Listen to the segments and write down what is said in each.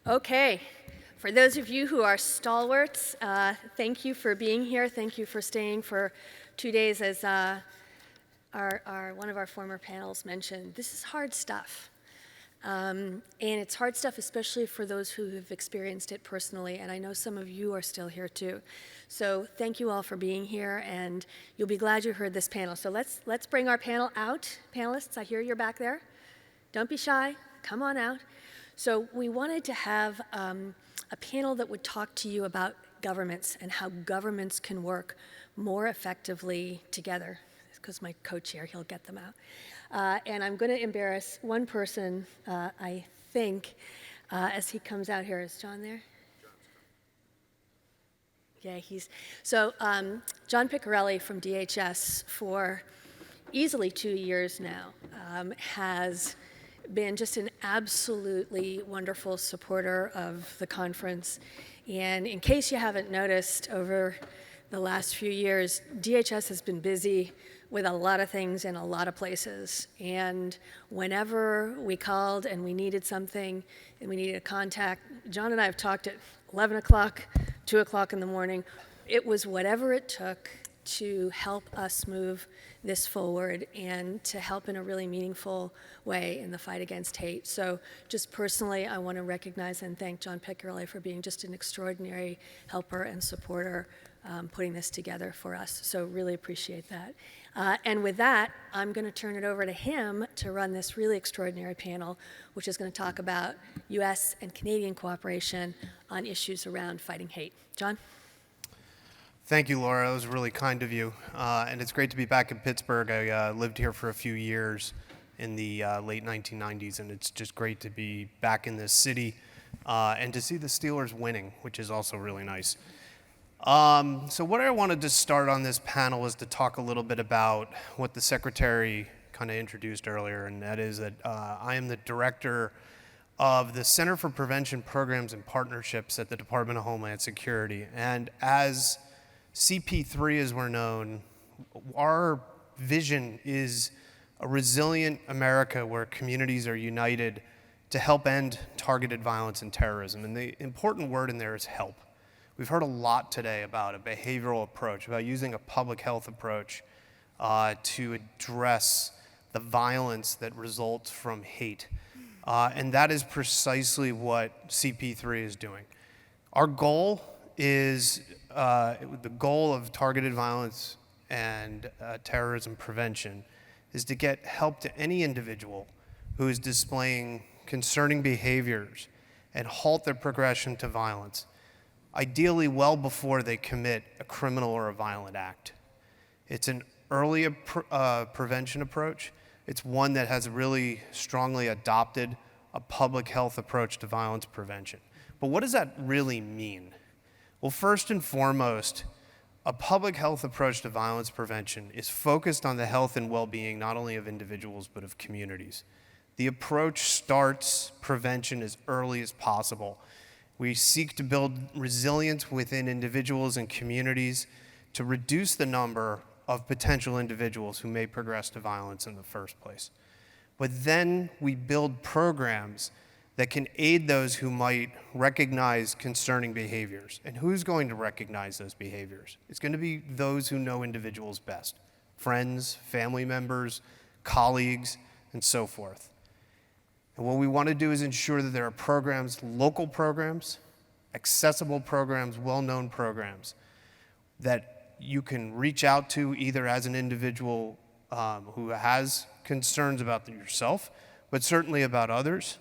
Okay, for those of you who are stalwarts, thank you for being here. Thank you for staying for 2 days. As one of our former panels mentioned, this is hard stuff. And it's hard stuff, especially for those who have experienced it personally, and I know some of you are still here too. So thank you all for being here, and you'll be glad you heard this panel. So let's bring our panel out. Panelists, I hear you're back there. Don't be shy, come on out. So we wanted to have a panel that would talk to you about governments and how governments can work more effectively together. Because my co-chair, he'll get them out. And I'm going to embarrass one person, I think, as he comes out here. Is John there? Yeah, so John Picarelli from DHS for easily 2 years now has been just an absolutely wonderful supporter of the conference. And in case you haven't noticed, over the last few years, DHS has been busy with a lot of things in a lot of places. And whenever we called and we needed something and we needed a contact, John and I have talked at 11 o'clock, 2 o'clock in the morning. It was whatever it took to help us move this forward and to help in a really meaningful way in the fight against hate. So just personally, I want to recognize and thank John Picarelli for being just an extraordinary helper and supporter putting this together for us. So really appreciate that. And with that, I'm going to turn it over to him to run this really extraordinary panel, which is going to talk about U.S. and Canadian cooperation on issues around fighting hate. John? Thank you, Laura. That was really kind of you. And it's great to be back in Pittsburgh. I lived here for a few years in the late 1990s, and it's just great to be back in this city and to see the Steelers winning, which is also really nice. So what I wanted to start on this panel was to talk a little bit about what the Secretary kind of introduced earlier, and that is that I am the director of the Center for Prevention Programs and Partnerships at the Department of Homeland Security. And as CP3, as we're known, our vision is a resilient America where communities are united to help end targeted violence and terrorism. And the important word in there is help. We've heard a lot today about a behavioral approach, about using a public health approach to address the violence that results from hate. And that is precisely what CP3 is doing. Our goal is the goal of targeted violence and terrorism prevention is to get help to any individual who is displaying concerning behaviors and halt their progression to violence, ideally well before they commit a criminal or a violent act. It's an early prevention approach. It's one that has really strongly adopted a public health approach to violence prevention. But what does that really mean? Well, first and foremost, a public health approach to violence prevention is focused on the health and well-being not only of individuals but of communities. The approach starts prevention as early as possible. We seek to build resilience within individuals and communities to reduce the number of potential individuals who may progress to violence in the first place. But then we build programs that can aid those who might recognize concerning behaviors. And who's going to recognize those behaviors? It's going to be those who know individuals best: friends, family members, colleagues, and so forth. And what we want to do is ensure that there are programs, local programs, accessible programs, well-known programs that you can reach out to either as an individual who has concerns about yourself, but certainly about others.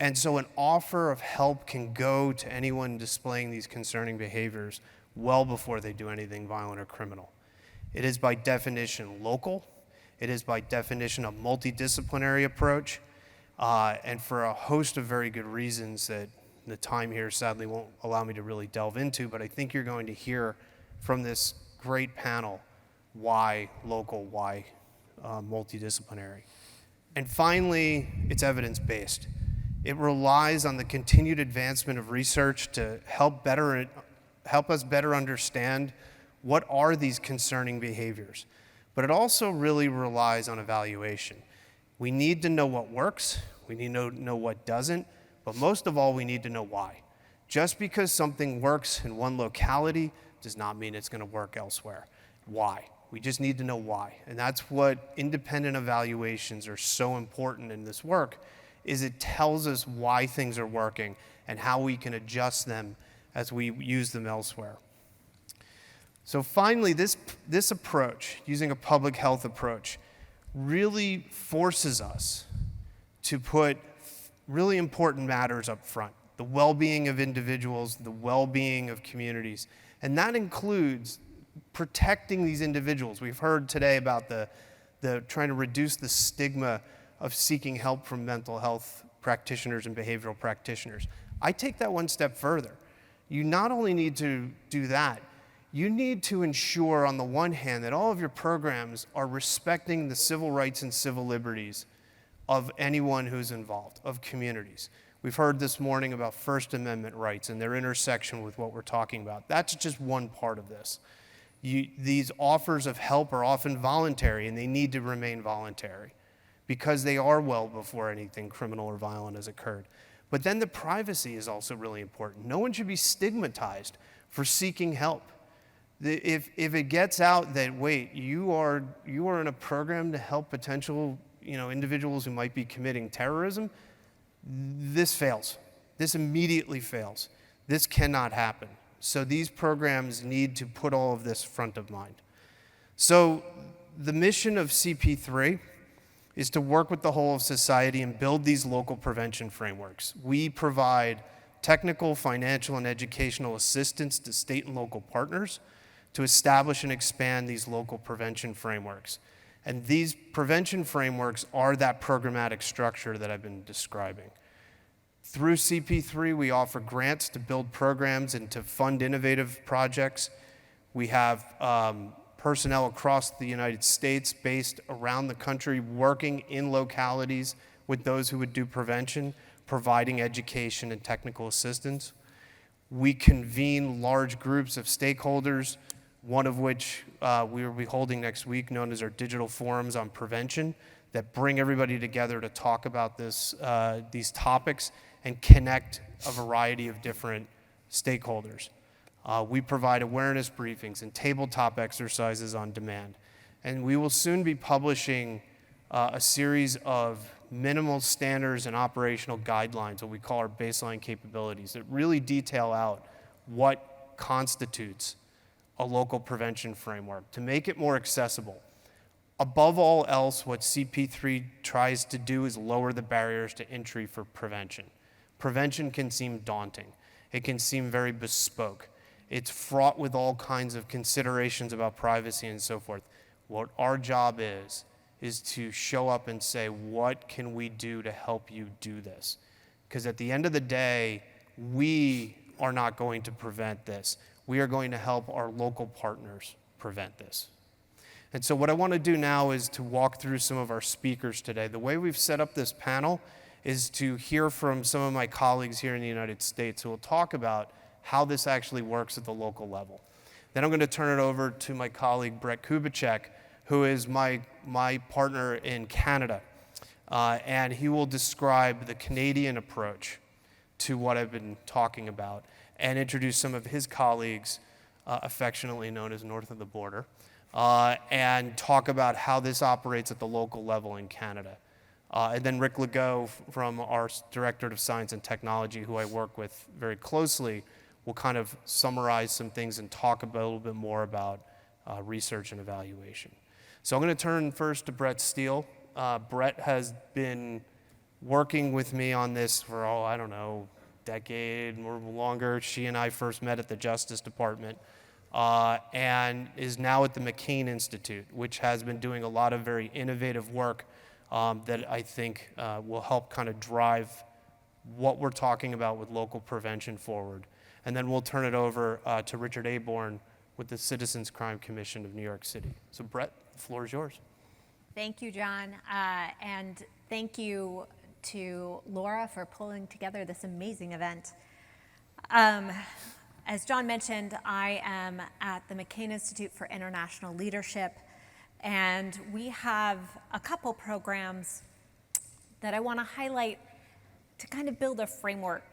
And so an offer of help can go to anyone displaying these concerning behaviors well before they do anything violent or criminal. It is by definition local. It is by definition a multidisciplinary approach. And for a host of very good reasons that the time here sadly won't allow me to really delve into, but I think you're going to hear from this great panel why local, why multidisciplinary. And finally, it's evidence-based. It relies on the continued advancement of research to help us better understand what are these concerning behaviors. But it also really relies on evaluation. We need to know what works, we need to know what doesn't, But most of all, we need to know why. Just because something works in one locality does not mean it's going to work elsewhere. Why? We just need to know why. And that's what independent evaluations are so important in this work, is it tells us why things are working and how we can adjust them as we use them elsewhere. So finally, this approach, using a public health approach, really forces us to put really important matters up front: the well-being of individuals, the well-being of communities. And that includes protecting these individuals. We've heard today about the trying to reduce the stigma of seeking help from mental health practitioners and behavioral practitioners. I take that one step further. You not only need to do that, you need to ensure, on the one hand, that all of your programs are respecting the civil rights and civil liberties of anyone who's involved, of communities. We've heard this morning about First Amendment rights and their intersection with what we're talking about. That's just one part of this. These offers of help are often voluntary, and they need to remain voluntary because they are well before anything criminal or violent has occurred. But then the privacy is also really important. No one should be stigmatized for seeking help. If it gets out that, wait, you are in a program to help potential individuals who might be committing terrorism, this fails. This immediately fails. This cannot happen. So these programs need to put all of this front of mind. So the mission of CP3 is to work with the whole of society and build these local prevention frameworks. We provide technical, financial, and educational assistance to state and local partners to establish and expand these local prevention frameworks. And these prevention frameworks are that programmatic structure that I've been describing. Through CP3, we offer grants to build programs and to fund innovative projects. We have personnel across the United States based around the country working in localities with those who would do prevention, providing education and technical assistance. We convene large groups of stakeholders, one of which we will be holding next week, known as our digital forums on prevention, that bring everybody together to talk about these topics and connect a variety of different stakeholders. We provide awareness briefings and tabletop exercises on demand. And we will soon be publishing a series of minimal standards and operational guidelines, what we call our baseline capabilities, that really detail out what constitutes a local prevention framework to make it more accessible. Above all else, what CP3 tries to do is lower the barriers to entry for prevention. Prevention can seem daunting. It can seem very bespoke. It's fraught with all kinds of considerations about privacy and so forth. What our job is to show up and say, what can we do to help you do this? Because at the end of the day, we are not going to prevent this. We are going to help our local partners prevent this. And so what I want to do now is to walk through some of our speakers today. The way we've set up this panel is to hear from some of my colleagues here in the United States who will talk about how this actually works at the local level. Then I'm going to turn it over to my colleague, Brette Kubicek, who is my partner in Canada. And he will describe the Canadian approach to what I've been talking about and introduce some of his colleagues, affectionately known as north of the border, and talk about how this operates at the local level in Canada. And then Rick Legault from our Directorate of Science and Technology, who I work with very closely, will kind of summarize some things and talk a little bit more about research and evaluation. So I'm going to turn first to Brette Steele. Brette has been working with me on this for, decade or longer. She and I first met at the Justice Department and is now at the McCain Institute, which has been doing a lot of very innovative work that I think will help kind of drive what we're talking about with local prevention forward. And then we'll turn it over to Richard Aborn with the Citizens Crime Commission of New York City. So Brette, the floor is yours. Thank you, John, and thank you to Laura for pulling together this amazing event. As John mentioned, I am at the McCain Institute for International Leadership, and we have a couple programs that I want to highlight to kind of build a framework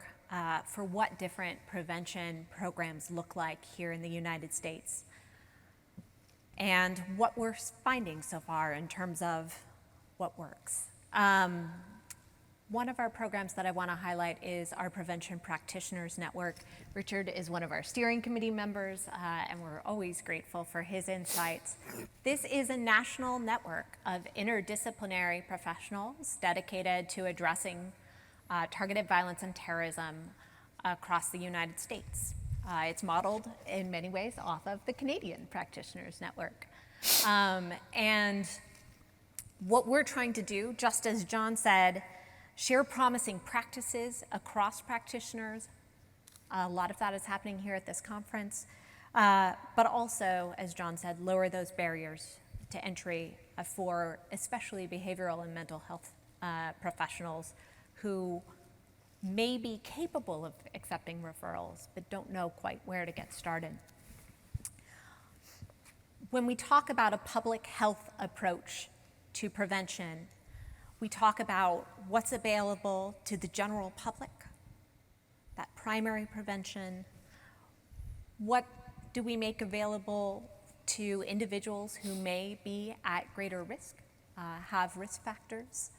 for what different prevention programs look like here in the United States and what we're finding so far in terms of what works. One of our programs that I want to highlight is our Prevention Practitioners Network. Richard is one of our steering committee members, and we're always grateful for his insights. This is a national network of interdisciplinary professionals dedicated to addressing targeted violence and terrorism across the United States. It's modeled in many ways off of the Canadian Practitioners Network. And what we're trying to do, just as John said, share promising practices across practitioners. A lot of that is happening here at this conference. But also, as John said, lower those barriers to entry for especially behavioral and mental health professionals who may be capable of accepting referrals but don't know quite where to get started. When we talk about a public health approach to prevention, we talk about what's available to the general public, that primary prevention. What do we make available to individuals who may be at greater risk, have risk factors,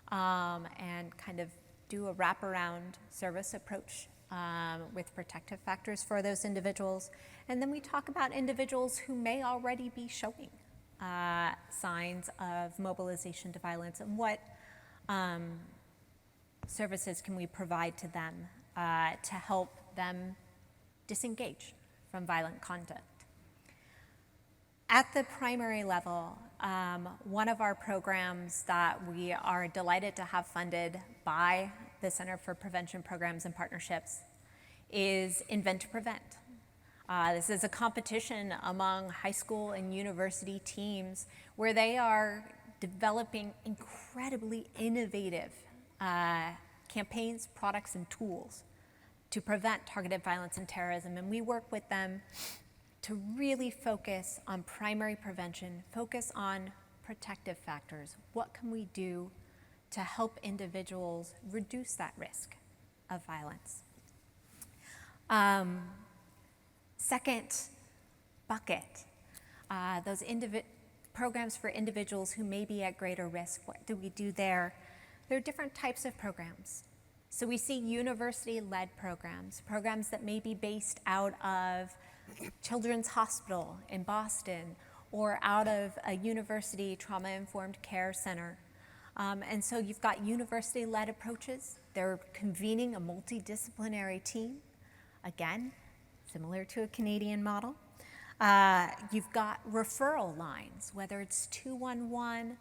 and kind of do a wraparound service approach with protective factors for those individuals. And then we talk about individuals who may already be showing signs of mobilization to violence, and what services can we provide to them to help them disengage from violent conduct. At the primary level, one of our programs that we are delighted to have funded by the Center for Prevention Programs and Partnerships is Invent to Prevent. This is a competition among high school and university teams where they are developing incredibly innovative campaigns, products, and tools to prevent targeted violence and terrorism. And we work with them to really focus on primary prevention, focus on protective factors. What can we do to help individuals reduce that risk of violence? Second bucket, those programs for individuals who may be at greater risk. What do we do there? There are different types of programs. So we see university-led programs that may be based out of Children's Hospital in Boston or out of a university trauma-informed care center. And so you've got university-led approaches. They're convening a multidisciplinary team, again, similar to a Canadian model. You've got referral lines, whether it's 211,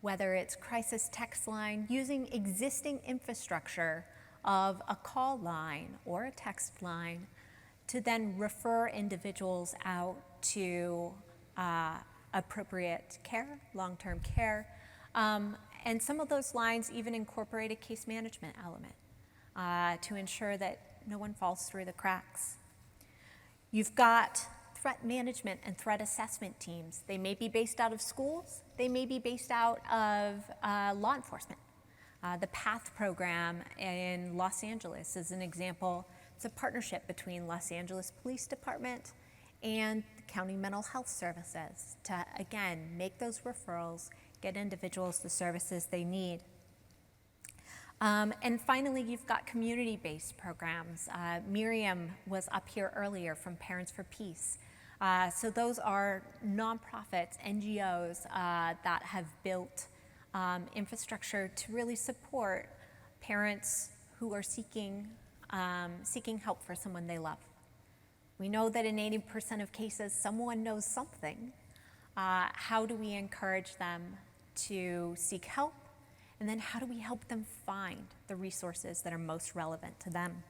whether it's crisis text line, using existing infrastructure of a call line or a text line to then refer individuals out to appropriate care, long-term care. And some of those lines even incorporate a case management element to ensure that no one falls through the cracks. You've got threat management and threat assessment teams. They may be based out of schools. They may be based out of law enforcement. The PATH program in Los Angeles is an example. It's a partnership between Los Angeles Police Department and County Mental Health Services to, again, make those referrals, get individuals the services they need. And finally, you've got community-based programs. Miriam was up here earlier from Parents for Peace. So those are nonprofits, NGOs that have built infrastructure to really support parents who are seeking help for someone they love. We know that in 80% of cases, someone knows something. How do we encourage them to seek help? And then how do we help them find the resources that are most relevant to them?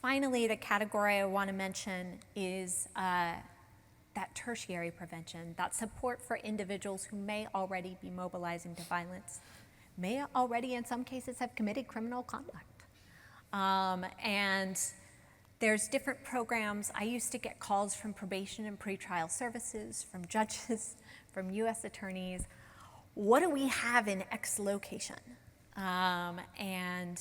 Finally, the category I want to mention is that tertiary prevention, that support for individuals who may already be mobilizing to violence, may already in some cases have committed criminal conduct. And there's different programs. I used to get calls from probation and pretrial services, from judges, from US attorneys. What do we have in X location? And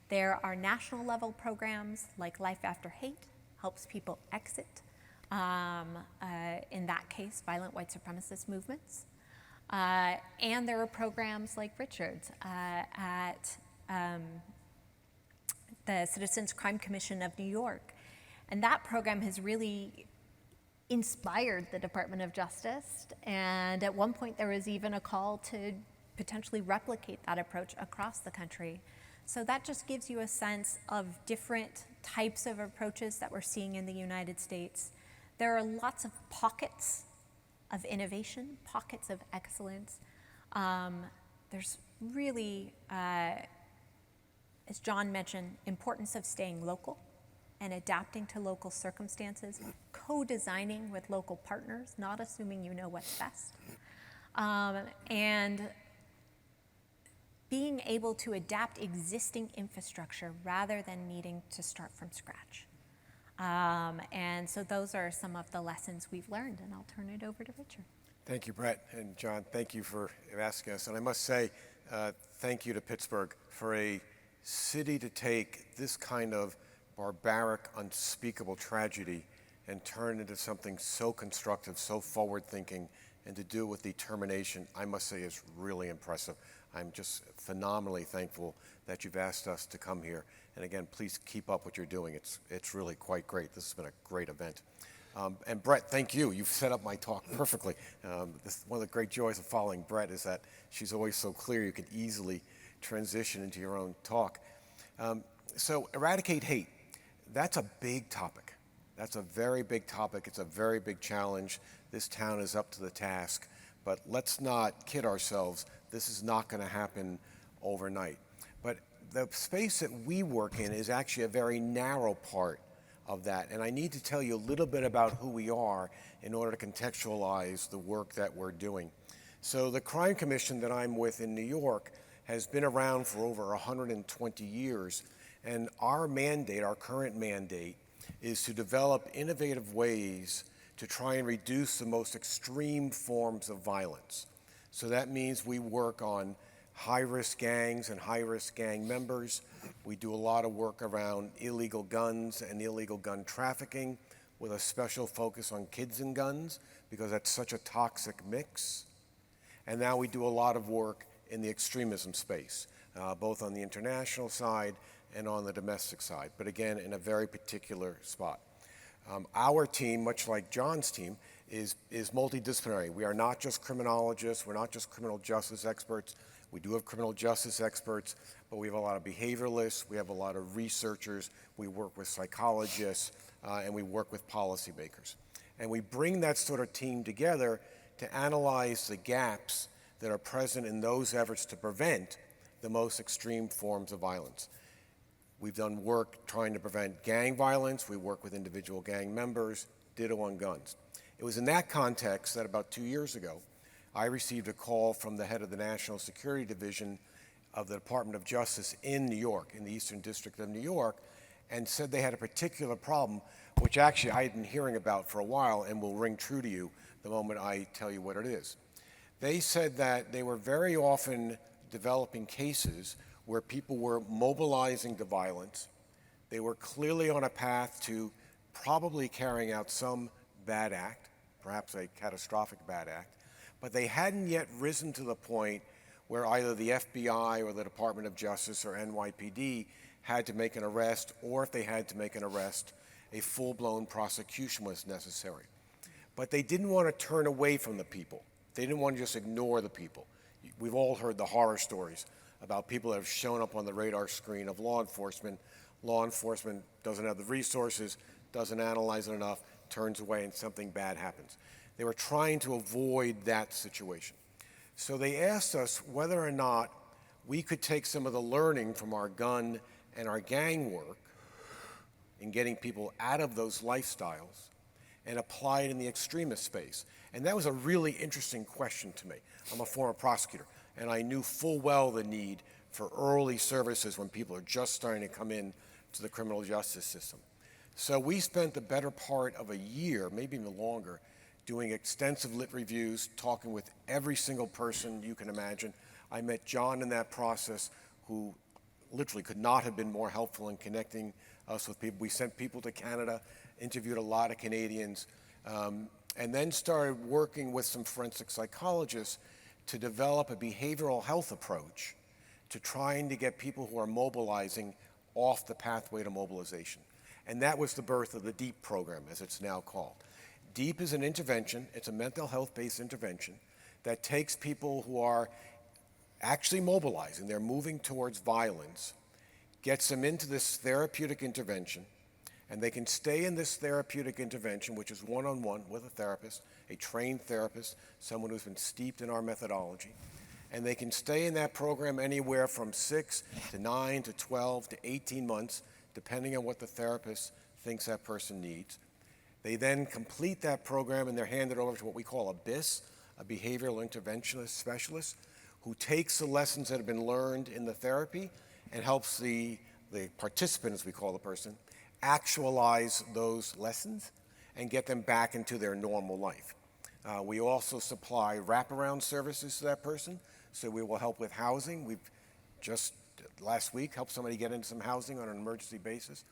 there are national level programs like Life After Hate, helps people exit, in that case, violent white supremacist movements. And there are programs like Richard's at the Citizens Crime Commission of New York. And that program has really inspired the Department of Justice. And at one point, there was even a call to potentially replicate that approach across the country. So that just gives you a sense of different types of approaches that we're seeing in the United States. There are lots of pockets of innovation, pockets of excellence. There's really, as John mentioned, importance of staying local and adapting to local circumstances, co-designing with local partners, not assuming you know what's best, and being able to adapt existing infrastructure rather than needing to start from scratch. And so those are some of the lessons we've learned, and I'll turn it over to Richard. Thank you, Brett. And John, thank you for asking us. And I must say, thank you to Pittsburgh for a city to take this kind of barbaric, unspeakable tragedy and turn it into something so constructive, so forward-thinking, and to do it with determination, I must say, is really impressive. I'm just phenomenally thankful that you've asked us to come here. And again, please keep up what you're doing. It's really quite great. This has been a great event. And Brett, thank you. You've set up my talk perfectly. One of the great joys of following Brett is that she's always so clear you can easily transition into your own talk. So eradicate hate, that's a big topic. That's a very big topic. It's a very big challenge. This town is up to the task. But let's not kid ourselves. This is not going to happen overnight. But the space that we work in is actually a very narrow part of that. And I need to tell you a little bit about who we are in order to contextualize the work that we're doing. So the Crime Commission that I'm with in New York has been around for over 120 years. And our mandate, our current mandate, is to develop innovative ways to try and reduce the most extreme forms of violence. So that means we work on high-risk gangs and high-risk gang members. We do a lot of work around illegal guns and illegal gun trafficking with a special focus on kids and guns because that's such a toxic mix. And now we do a lot of work in the extremism space, both on the international side and on the domestic side, but again, in a very particular spot. Our team, much like John's team, is multidisciplinary. We are not just criminologists, we're not just criminal justice experts. We do have criminal justice experts, but we have a lot of behavioralists, we have a lot of researchers, we work with psychologists, and we work with policymakers. And we bring that sort of team together to analyze the gaps that are present in those efforts to prevent the most extreme forms of violence. We've done work trying to prevent gang violence. We work with individual gang members, ditto on guns. It was in that context that about 2 years ago, I received a call from the head of the National Security Division of the Department of Justice in New York, in the Eastern District of New York, and said they had a particular problem, which actually I had been hearing about for a while and will ring true to you the moment I tell you what it is. They said that they were very often developing cases where people were mobilizing to violence. They were clearly on a path to probably carrying out some bad act, perhaps a catastrophic bad act, but they hadn't yet risen to the point where either the FBI or the Department of Justice or NYPD had to make an arrest, or if they had to make an arrest, a full-blown prosecution was necessary. But they didn't want to turn away from the people. They didn't want to just ignore the people. We've all heard the horror stories about people that have shown up on the radar screen of law enforcement. Law enforcement doesn't have the resources, doesn't analyze it enough, turns away, and something bad happens. They were trying to avoid that situation. So they asked us whether or not we could take some of the learning from our gun and our gang work in getting people out of those lifestyles and apply it in the extremist space. And that was a really interesting question to me. I'm a former prosecutor, and I knew full well the need for early services when people are just starting to come in to the criminal justice system. So we spent the better part of a year, maybe even longer, doing extensive lit reviews, talking with every single person you can imagine. I met John in that process, who literally could not have been more helpful in connecting us with people. We sent people to Canada, interviewed a lot of Canadians, and then started working with some forensic psychologists to develop a behavioral health approach to trying to get people who are mobilizing off the pathway to mobilization. And that was the birth of the DEEP program, as it's now called. DEEP is an intervention, it's a mental health-based intervention that takes people who are actually mobilizing, they're moving towards violence, gets them into this therapeutic intervention, and they can stay in this therapeutic intervention, which is one-on-one with a therapist, a trained therapist, someone who's been steeped in our methodology. And they can stay in that program anywhere from 6 to 9 to 12 to 18 months, depending on what the therapist thinks that person needs. They then complete that program and they're handed over to what we call a BIS, a behavioral interventionist specialist, who takes the lessons that have been learned in the therapy and helps the participant, as we call the person, actualize those lessons and get them back into their normal life. We also supply wraparound services to that person, so we will help with housing. We've just last week helped somebody get into some housing on an emergency basis.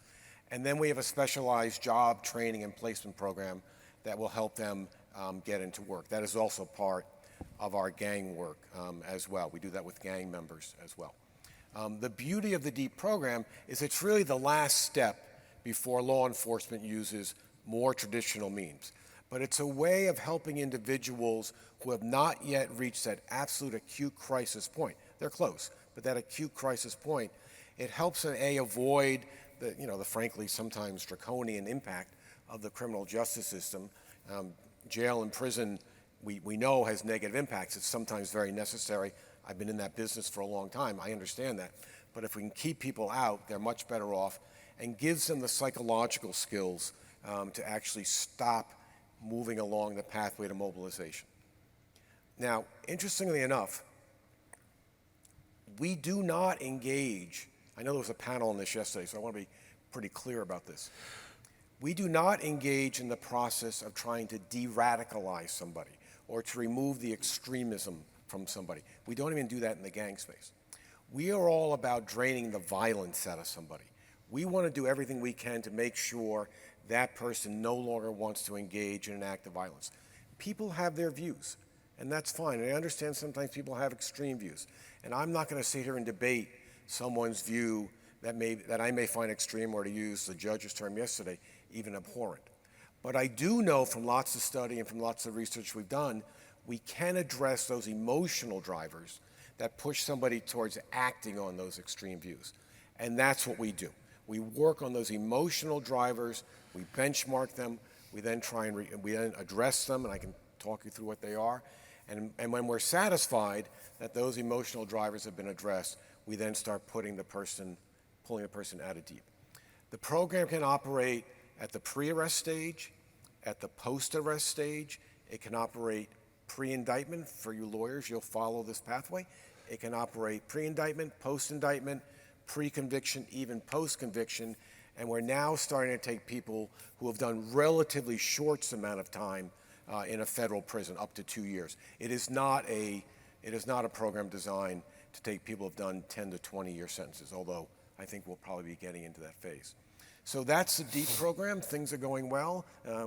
And then we have a specialized job training and placement program that will help them get into work. That is also part of our gang work as well. We do that with gang members as well. The beauty of the DEEP program is it's really the last step before law enforcement uses more traditional means. But it's a way of helping individuals who have not yet reached that absolute acute crisis point. They're close, but that acute crisis point, it helps them, avoid the frankly sometimes draconian impact of the criminal justice system. Jail and prison, we know has negative impacts. It's sometimes very necessary. I've been in that business for a long time. I understand that. But if we can keep people out, they're much better off, and gives them the psychological skills to actually stop moving along the pathway to mobilization. Now, interestingly enough, we do not engage, I know there was a panel on this yesterday, so I want to be pretty clear about this. We do not engage in the process of trying to de-radicalize somebody or to remove the extremism from somebody. We don't even do that in the gang space. We are all about draining the violence out of somebody. We want to do everything we can to make sure that person no longer wants to engage in an act of violence. People have their views, and that's fine. And I understand sometimes people have extreme views. And I'm not going to sit here and debate someone's view that I may find extreme, or to use the judge's term yesterday, even abhorrent. But I do know from lots of study and from lots of research we've done, we can address those emotional drivers that push somebody towards acting on those extreme views. And that's what we do. We work on those emotional drivers, we benchmark them, we then we then address them, and I can talk you through what they are. And when we're satisfied that those emotional drivers have been addressed, we then start pulling the person out of DEEP. The program can operate at the pre-arrest stage, at the post-arrest stage. It can operate pre-indictment. For you lawyers, you'll follow this pathway. It can operate pre-indictment, post-indictment, pre-conviction, even post-conviction. And we're now starting to take people who have done relatively short amount of time in a federal prison, up to 2 years. It is not a program designed to take people who have done 10 to 20-year sentences, although I think we'll probably be getting into that phase. So that's the DEEP program. Things are going well.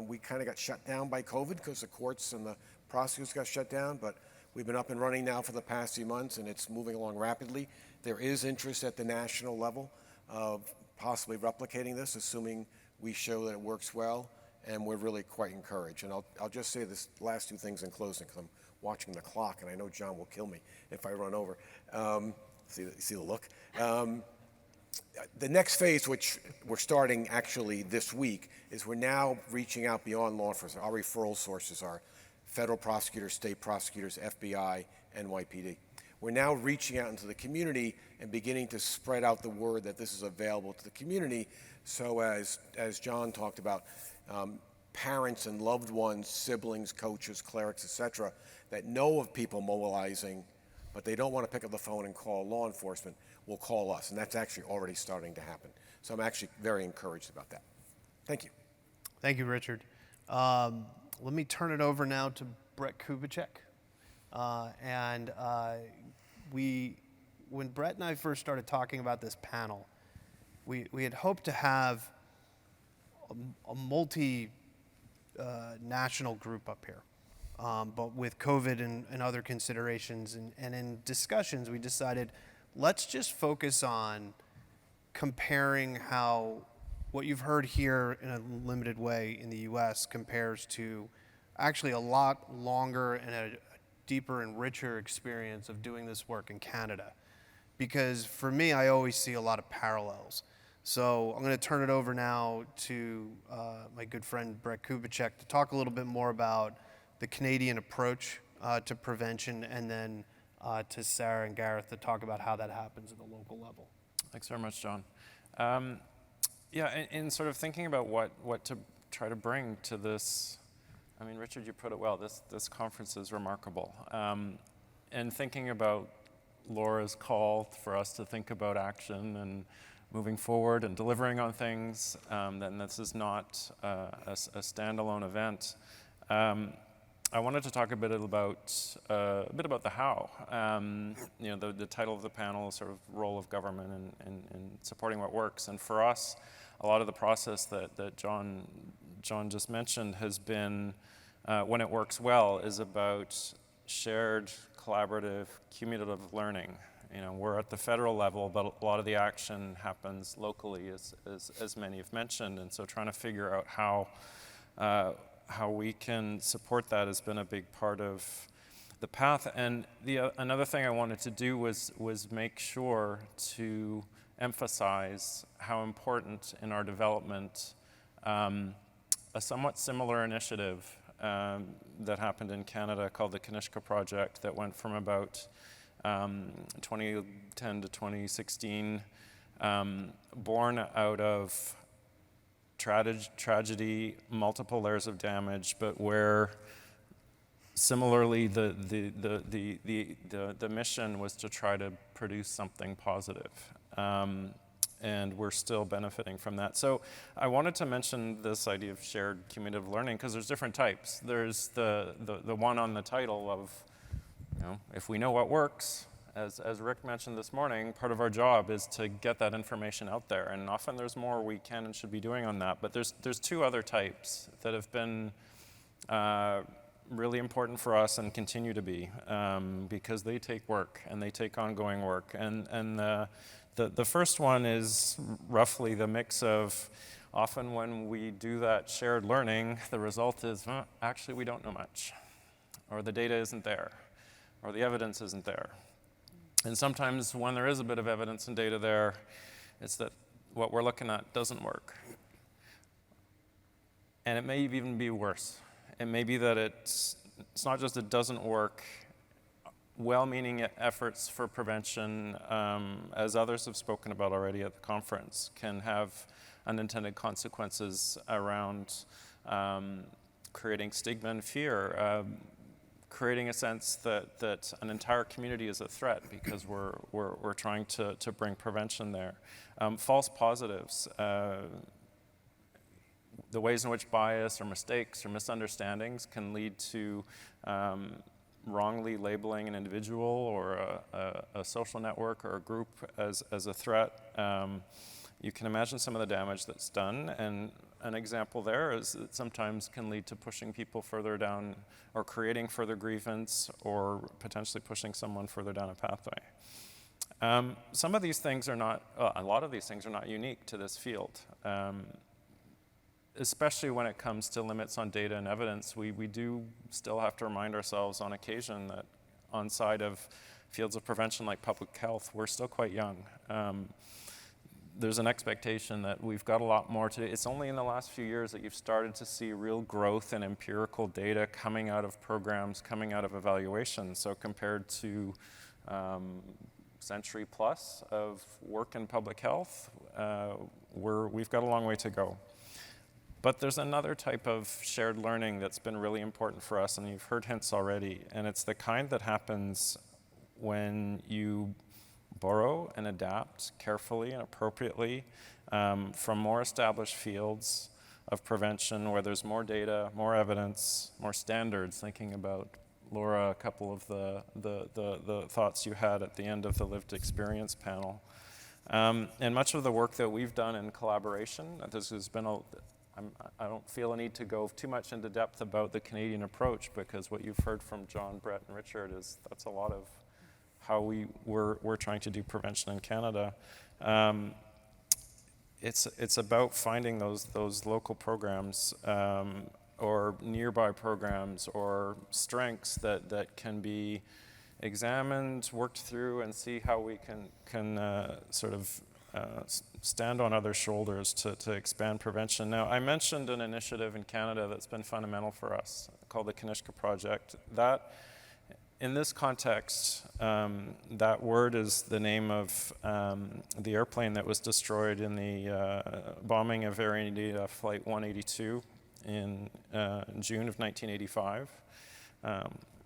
We kind of got shut down by COVID because the courts and the prosecutors got shut down, but we've been up and running now for the past few months, and it's moving along rapidly. There is interest at the national level of possibly replicating this, assuming we show that it works well, and we're really quite encouraged. And I'll just say this last two things in closing, because I'm watching the clock, and I know John will kill me if I run over. See the look? The next phase, which we're starting actually this week, is we're now reaching out beyond law enforcement. Our referral sources are federal prosecutors, state prosecutors, FBI, NYPD. We're now reaching out into the community and beginning to spread out the word that this is available to the community. So as John talked about, parents and loved ones, siblings, coaches, clerics, etc., that know of people mobilizing, but they don't want to pick up the phone and call law enforcement, will call us. And that's actually already starting to happen. So I'm actually very encouraged about that. Thank you. Thank you, Richard. Let me turn it over now to Brette Kubicek. when Brett and I first started talking about this panel, we had hoped to have a national group up here. But with COVID and other considerations and in discussions, we decided let's just focus on comparing how what you've heard here in a limited way in the US compares to actually a lot longer and a deeper and richer experience of doing this work in Canada. Because for me, I always see a lot of parallels. So I'm going to turn it over now to my good friend Brette Kubicek to talk a little bit more about the Canadian approach to prevention, and then to Sara and Gareth to talk about how that happens at the local level. Thanks very much, John. Yeah, in sort of thinking about what to try to bring to this, I mean, Richard, you put it well, this conference is remarkable. And thinking about Laura's call for us to think about action and moving forward and delivering on things, then this is not a standalone event. I wanted to talk a bit about the how. The title of the panel is sort of role of government in supporting what works. And for us, a lot of the process that John just mentioned has been, when it works well, is about shared, collaborative, cumulative learning. We're at the federal level, but a lot of the action happens locally, as many have mentioned. And so trying to figure out how we can support that has been a big part of the path. And another thing I wanted to do was make sure to emphasize how important in our development a somewhat similar initiative that happened in Canada called the Kanishka Project that went from about 2010 to 2016, born out of tragedy, multiple layers of damage, but where similarly the mission was to try to produce something positive. And we're still benefiting from that. So I wanted to mention this idea of shared cumulative learning because there's different types. There's the one on the title of, if we know what works, as Rick mentioned this morning, part of our job is to get that information out there. And often there's more we can and should be doing on that. But there's two other types that have been really important for us and continue to be because they take work and they take ongoing work. And the first one is roughly the mix of often when we do that shared learning, the result is, actually we don't know much, or the data isn't there, or the evidence isn't there. And sometimes when there is a bit of evidence and data there, it's that what we're looking at doesn't work. And it may even be worse. It may be that it's not just it doesn't work, well-meaning efforts for prevention, as others have spoken about already at the conference, can have unintended consequences around creating stigma and fear, creating a sense that an entire community is a threat because we're trying to bring prevention there. False positives, the ways in which bias or mistakes or misunderstandings can lead to wrongly labeling an individual or a social network or a group as a threat. You can imagine some of the damage that's done, and an example there is it sometimes can lead to pushing people further down or creating further grievance or potentially pushing someone further down a pathway. Some of these things are not, a lot of these things are not unique to this field. Especially when it comes to limits on data and evidence, we do still have to remind ourselves on occasion that on side of fields of prevention like public health, we're still quite young. There's an expectation that we've got a lot more to do. It's only in the last few years that you've started to see real growth in empirical data coming out of programs, coming out of evaluation. So compared to century plus of work in public health, we've got a long way to go. But there's another type of shared learning that's been really important for us, and you've heard hints already, and it's the kind that happens when you borrow and adapt carefully and appropriately from more established fields of prevention where there's more data, more evidence, more standards, thinking about Laura, a couple of the thoughts you had at the end of the lived experience panel. And much of the work that we've done in collaboration, this has been I don't feel a need to go too much into depth about the Canadian approach, because what you've heard from John, Brette, and Richard that's a lot of how we're trying to do prevention in Canada. It's about finding those local programs or nearby programs or strengths that can be examined, worked through, and see how we can sort of stand on other shoulders to expand prevention. Now, I mentioned an initiative in Canada that's been fundamental for us called the Kanishka Project. That, in this context, that word is the name of the airplane that was destroyed in the bombing of Air India Flight 182 in June of 1985,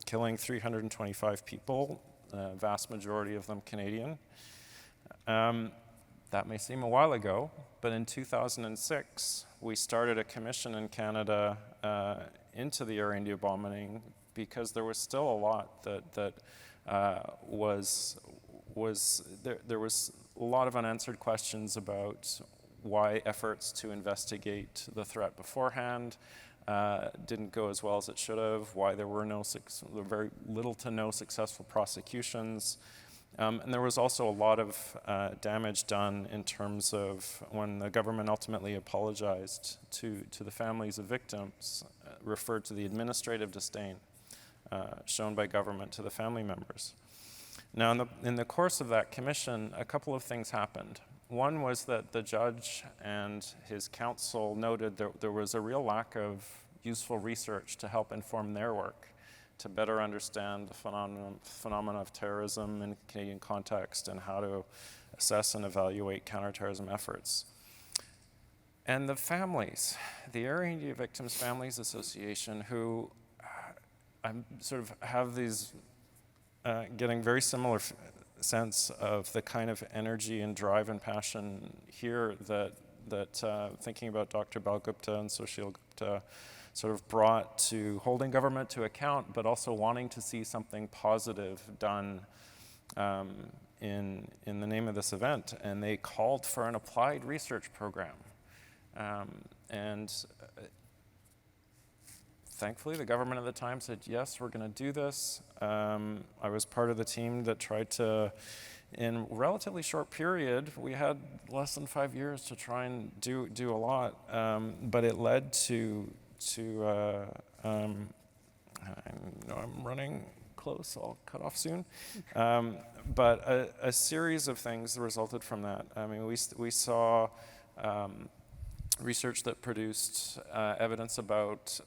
killing 325 people, vast majority of them Canadian. That may seem a while ago, but in 2006, we started a commission in Canada into the Air India bombing, because there was still a lot that there was a lot of unanswered questions about why efforts to investigate the threat beforehand didn't go as well as it should have, why there were very little to no successful prosecutions. And there was also a lot of damage done in terms of when the government ultimately apologized to the families of victims, referred to the administrative disdain shown by government to the family members. Now, in the course of that commission, a couple of things happened. One was that the judge and his counsel noted there was a real lack of useful research to help inform their work, to better understand the phenomena of terrorism in Canadian context and how to assess and evaluate counterterrorism efforts. And the families, the Air India Victims Families Association, who sort of have these getting very similar sense of the kind of energy and drive and passion here that thinking about Dr. Balgupta and Sushil Gupta sort of brought to holding government to account, but also wanting to see something positive done in the name of this event. And they called for an applied research program. Thankfully, the government at the time said, yes, we're going to do this. I was part of the team that tried to, in a relatively short period, we had less than 5 years to try and do a lot, but it led to I know I'm running close, I'll cut off soon, but a series of things resulted from that. I mean, we saw research that produced evidence about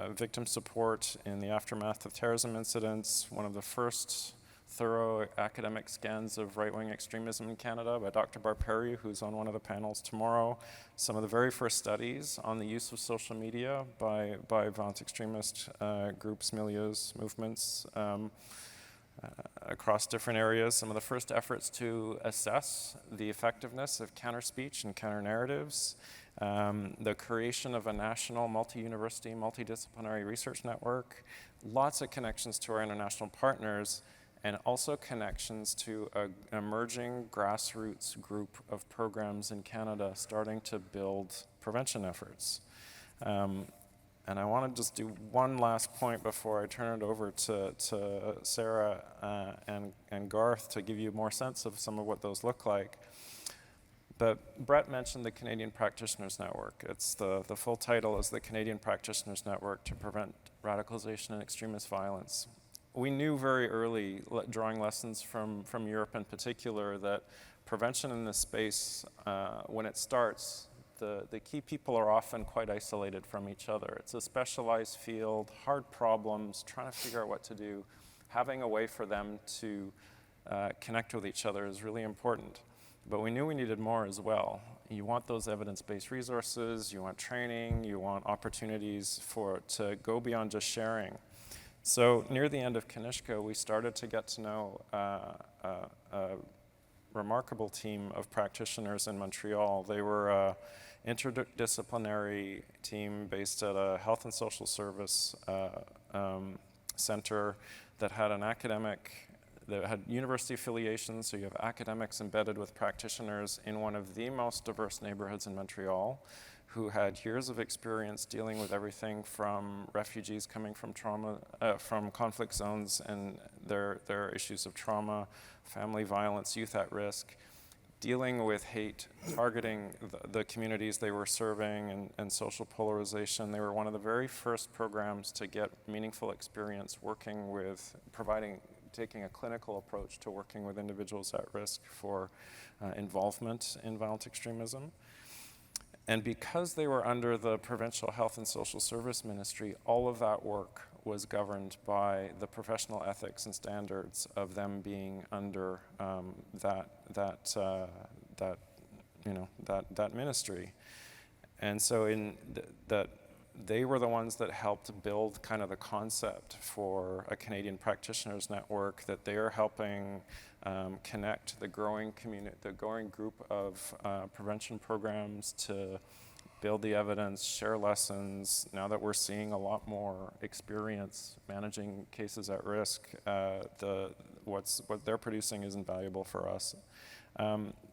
victim support in the aftermath of terrorism incidents, one of the first thorough academic scans of right-wing extremism in Canada by Dr. Barperi, who's on one of the panels tomorrow. Some of the very first studies on the use of social media by violent extremist groups, milieus, movements across different areas. Some of the first efforts to assess the effectiveness of counter-speech and counter-narratives. The creation of a national multi-university, multidisciplinary research network. Lots of connections to our international partners, and also connections to an emerging grassroots group of programs in Canada starting to build prevention efforts. And I want to just do one last point before I turn it over to Sara and Garth to give you more sense of some of what those look like. But Brette mentioned the Canadian Practitioners Network. It's the full title is the Canadian Practitioners Network to Prevent Radicalization and Extremist Violence. We knew very early, drawing lessons from Europe in particular, that prevention in this space, when it starts, the key people are often quite isolated from each other. It's a specialized field, hard problems, trying to figure out what to do. Having a way for them to connect with each other is really important. But we knew we needed more as well. You want those evidence-based resources, you want training, you want opportunities to go beyond just sharing. So near the end of Kanishka, we started to get to know a remarkable team of practitioners in Montreal. They were interdisciplinary team based at a health and social service center that had an academic, that had university affiliations, so you have academics embedded with practitioners in one of the most diverse neighborhoods in Montreal, who had years of experience dealing with everything from refugees coming from trauma, from conflict zones and their issues of trauma, family violence, youth at risk, dealing with hate, targeting the communities they were serving, and social polarization. They were one of the very first programs to get meaningful experience working with, taking a clinical approach to working with individuals at risk for involvement in violent extremism. And because they were under the Provincial Health and Social Service Ministry, all of that work was governed by the professional ethics and standards of them being under that ministry. And so that they were the ones that helped build kind of the concept for a Canadian practitioners network, that they are helping connect the growing group of prevention programs to build the evidence, share lessons. Now that we're seeing a lot more experience managing cases at risk, what they're producing is invaluable for us.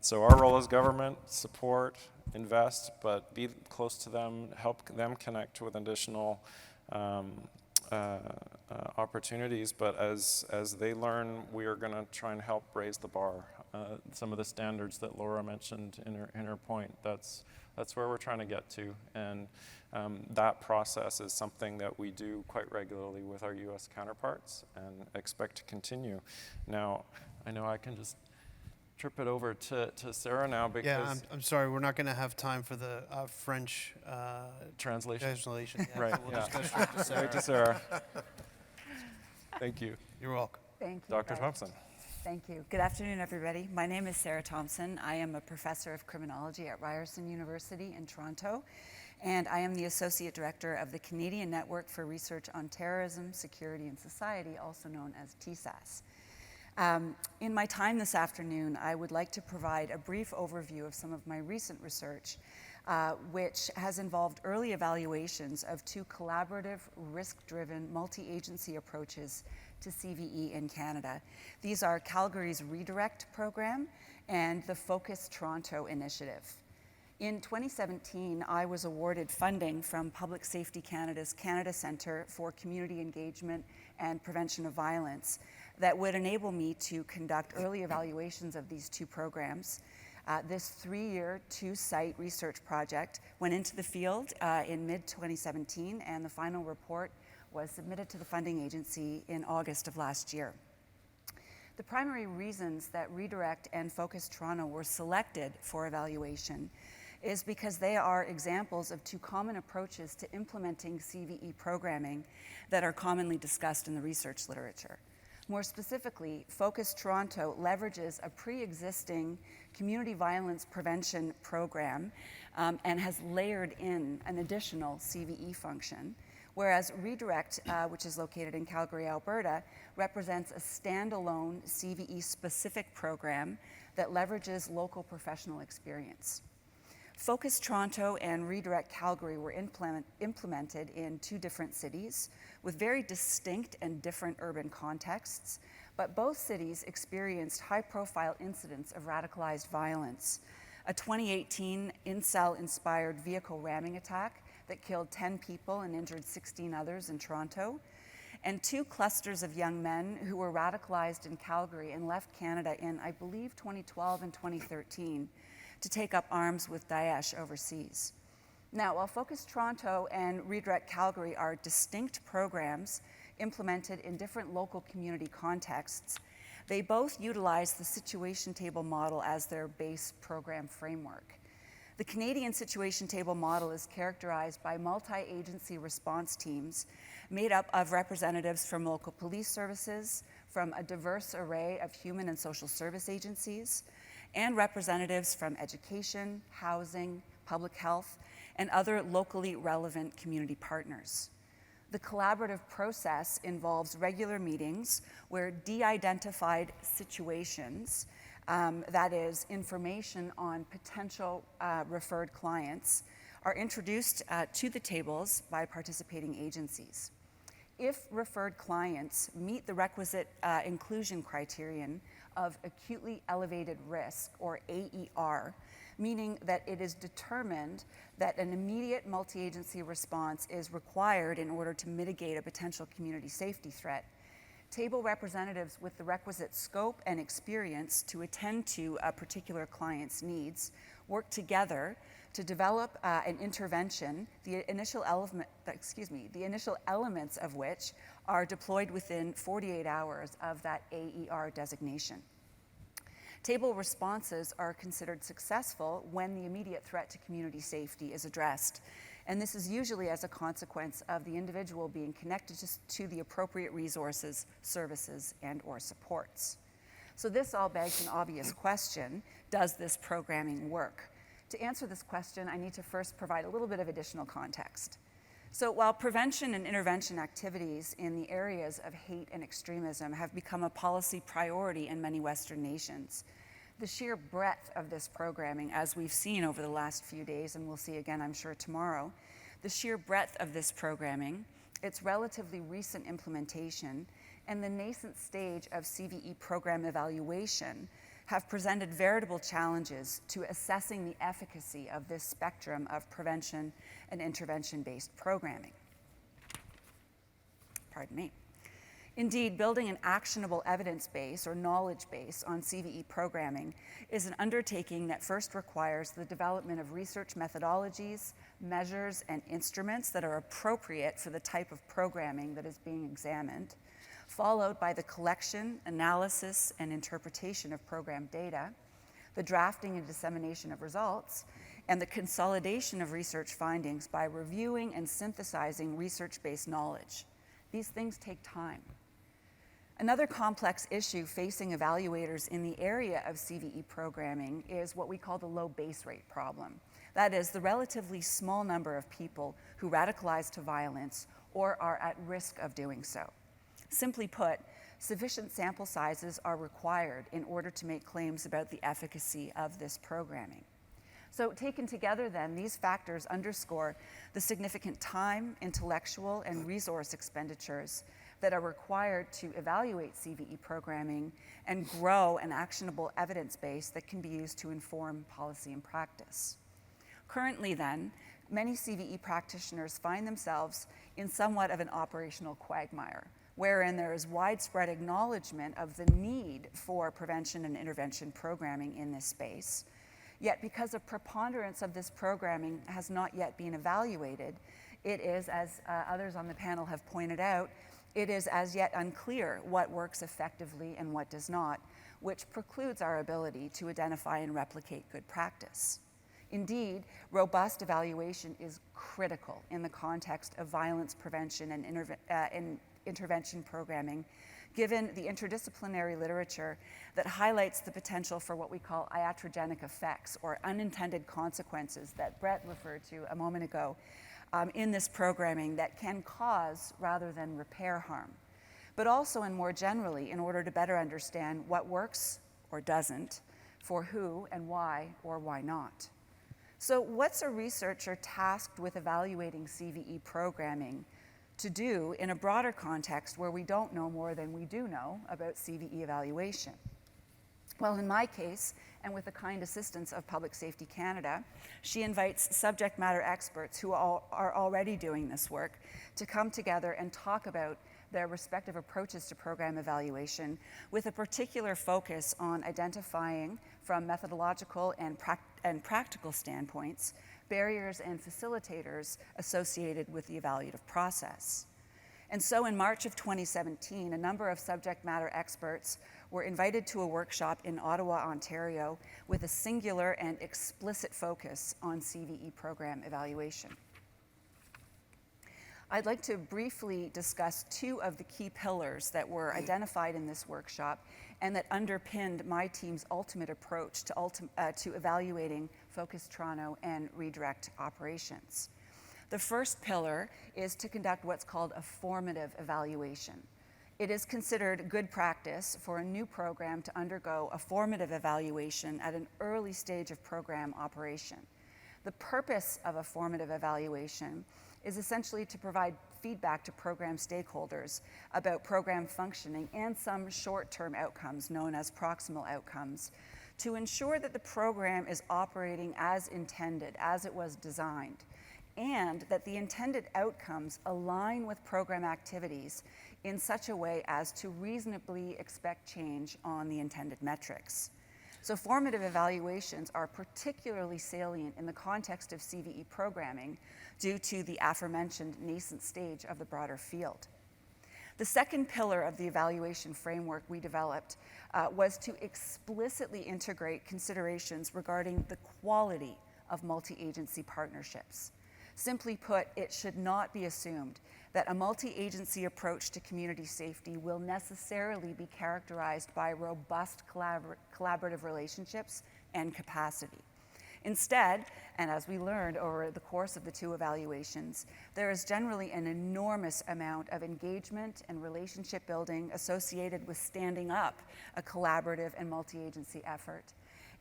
So our role as government, support, invest, but be close to them, help them connect with additional opportunities. But as they learn, we are going to try and help raise the bar. Some of the standards that Laura mentioned in her point, that's where we're trying to get to. And that process is something that we do quite regularly with our U.S. counterparts and expect to continue. Now, I know I can just trip it over to Sara now because... Yeah, I'm sorry, we're not going to have time for the French translation. Yeah, right, so we'll just go straight to Sara. Straight to Sara. Thank you. You're welcome. Thank you. Dr. Thompson. Thank you. Good afternoon, everybody. My name is Sara Thompson. I am a professor of criminology at Ryerson University in Toronto, and I am the Associate Director of the Canadian Network for Research on Terrorism, Security, and Society, also known as TSAS. In my time this afternoon, I would like to provide a brief overview of some of my recent research, which has involved early evaluations of two collaborative, risk-driven, multi-agency approaches to CVE in Canada. These are Calgary's Redirect program and the Focus Toronto initiative. In 2017, I was awarded funding from Public Safety Canada's Canada Centre for Community Engagement and Prevention of Violence that would enable me to conduct early evaluations of these two programs. This 3-year, 2-site research project went into the field in mid-2017, and the final report was submitted to the funding agency in August of last year. The primary reasons that Redirect and Focus Toronto were selected for evaluation is because they are examples of two common approaches to implementing CVE programming that are commonly discussed in the research literature. More specifically, Focus Toronto leverages a pre-existing community violence prevention program and has layered in an additional CVE function, whereas Redirect, which is located in Calgary, Alberta, represents a standalone CVE-specific program that leverages local professional experience. Focus Toronto and Redirect Calgary were implemented in two different cities with very distinct and different urban contexts, but both cities experienced high-profile incidents of radicalized violence. A 2018 incel-inspired vehicle ramming attack that killed 10 people and injured 16 others in Toronto, and two clusters of young men who were radicalized in Calgary and left Canada in, I believe, 2012 and 2013 to take up arms with Daesh overseas. Now, while Focus Toronto and Redirect Calgary are distinct programs implemented in different local community contexts, they both utilize the situation table model as their base program framework. The Canadian situation table model is characterized by multi-agency response teams made up of representatives from local police services, from a diverse array of human and social service agencies, and representatives from education, housing, public health, and other locally relevant community partners. The collaborative process involves regular meetings where de-identified situations that is information on potential referred clients, are introduced to the tables by participating agencies. If referred clients meet the requisite inclusion criterion of acutely elevated risk, or AER, meaning that it is determined that an immediate multi-agency response is required in order to mitigate a potential community safety threat, table representatives with the requisite scope and experience to attend to a particular client's needs work together to develop an intervention, the initial elements of which are deployed within 48 hours of that AER designation. Table responses are considered successful when the immediate threat to community safety is addressed, and this is usually as a consequence of the individual being connected to the appropriate resources, services, and/or supports. So this all begs an obvious question: does this programming work? To answer this question, I need to first provide a little bit of additional context. So while prevention and intervention activities in the areas of hate and extremism have become a policy priority in many Western nations, the sheer breadth of this programming, as we've seen over the last few days, and we'll see again, I'm sure, tomorrow, the sheer breadth of this programming, its relatively recent implementation, and the nascent stage of CVE program evaluation have presented veritable challenges to assessing the efficacy of this spectrum of prevention and intervention-based programming. Pardon me. Indeed, building an actionable evidence base or knowledge base on CVE programming is an undertaking that first requires the development of research methodologies, measures, and instruments that are appropriate for the type of programming that is being examined, followed by the collection, analysis, and interpretation of program data, the drafting and dissemination of results, and the consolidation of research findings by reviewing and synthesizing research-based knowledge. These things take time. Another complex issue facing evaluators in the area of CVE programming is what we call the low base rate problem. That is, the relatively small number of people who radicalize to violence or are at risk of doing so. Simply put, sufficient sample sizes are required in order to make claims about the efficacy of this programming. So taken together then, these factors underscore the significant time, intellectual, and resource expenditures that are required to evaluate CVE programming and grow an actionable evidence base that can be used to inform policy and practice. Currently then, many CVE practitioners find themselves in somewhat of an operational quagmire, wherein there is widespread acknowledgement of the need for prevention and intervention programming in this space. Yet because a preponderance of this programming has not yet been evaluated, it is, as others on the panel have pointed out, it is as yet unclear what works effectively and what does not, which precludes our ability to identify and replicate good practice. Indeed, robust evaluation is critical in the context of violence prevention and intervention programming, given the interdisciplinary literature that highlights the potential for what we call iatrogenic effects, or unintended consequences that Brette referred to a moment ago in this programming that can cause rather than repair harm. But also, and more generally, in order to better understand what works or doesn't, for who and why or why not. So what's a researcher tasked with evaluating CVE programming to do in a broader context where we don't know more than we do know about CVE evaluation? Well, in my case, and with the kind assistance of Public Safety Canada, she invites subject matter experts who are already doing this work to come together and talk about their respective approaches to program evaluation, with a particular focus on identifying, from methodological and practical standpoints, barriers and facilitators associated with the evaluative process. And so in March of 2017, a number of subject matter experts were invited to a workshop in Ottawa, Ontario, with a singular and explicit focus on CVE program evaluation. I'd like to briefly discuss two of the key pillars that were identified in this workshop and that underpinned my team's ultimate approach to evaluating Focus Toronto and redirect operations. The first pillar is to conduct what's called a formative evaluation. it is considered good practice for a new program to undergo a formative evaluation at an early stage of program operation. The purpose of a formative evaluation is essentially to provide feedback to program stakeholders about program functioning and some short-term outcomes known as proximal outcomes to ensure that the program is operating as intended, as it was designed, and that the intended outcomes align with program activities in such a way as to reasonably expect change on the intended metrics. So formative evaluations are particularly salient in the context of CVE programming due to the aforementioned nascent stage of the broader field. The second pillar of the evaluation framework we developed was to explicitly integrate considerations regarding the quality of multi-agency partnerships. Simply put, it should not be assumed that a multi-agency approach to community safety will necessarily be characterized by robust collaborative relationships and capacity. Instead, and as we learned over the course of the two evaluations, there is generally an enormous amount of engagement and relationship building associated with standing up a collaborative and multi-agency effort,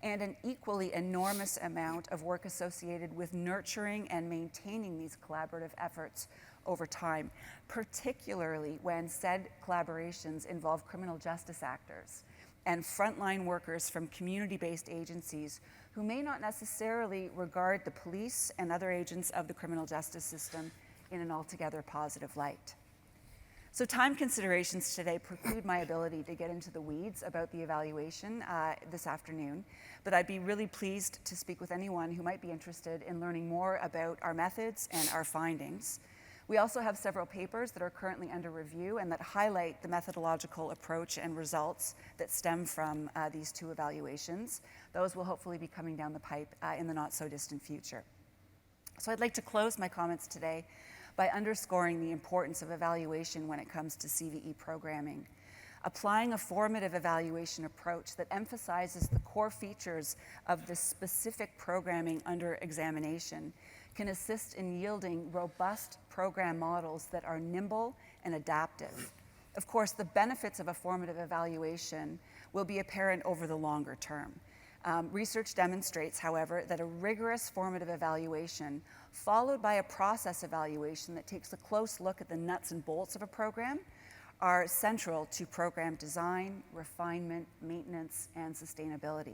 and an equally enormous amount of work associated with nurturing and maintaining these collaborative efforts over time, particularly when said collaborations involve criminal justice actors and frontline workers from community-based agencies who may not necessarily regard the police and other agents of the criminal justice system in an altogether positive light. So time considerations today preclude my ability to get into the weeds about the evaluation this afternoon, but I'd be really pleased to speak with anyone who might be interested in learning more about our methods and our findings. We also have several papers that are currently under review and that highlight the methodological approach and results that stem from these two evaluations. Those will hopefully be coming down the pipe in the not so distant future. So I'd like to close my comments today by underscoring the importance of evaluation when it comes to CVE programming. Applying a formative evaluation approach that emphasizes the core features of the specific programming under examination can assist in yielding robust program models that are nimble and adaptive. Of course, the benefits of a formative evaluation will be apparent over the longer term. Research demonstrates, however, that a rigorous formative evaluation followed by a process evaluation that takes a close look at the nuts and bolts of a program are central to program design, refinement, maintenance, and sustainability.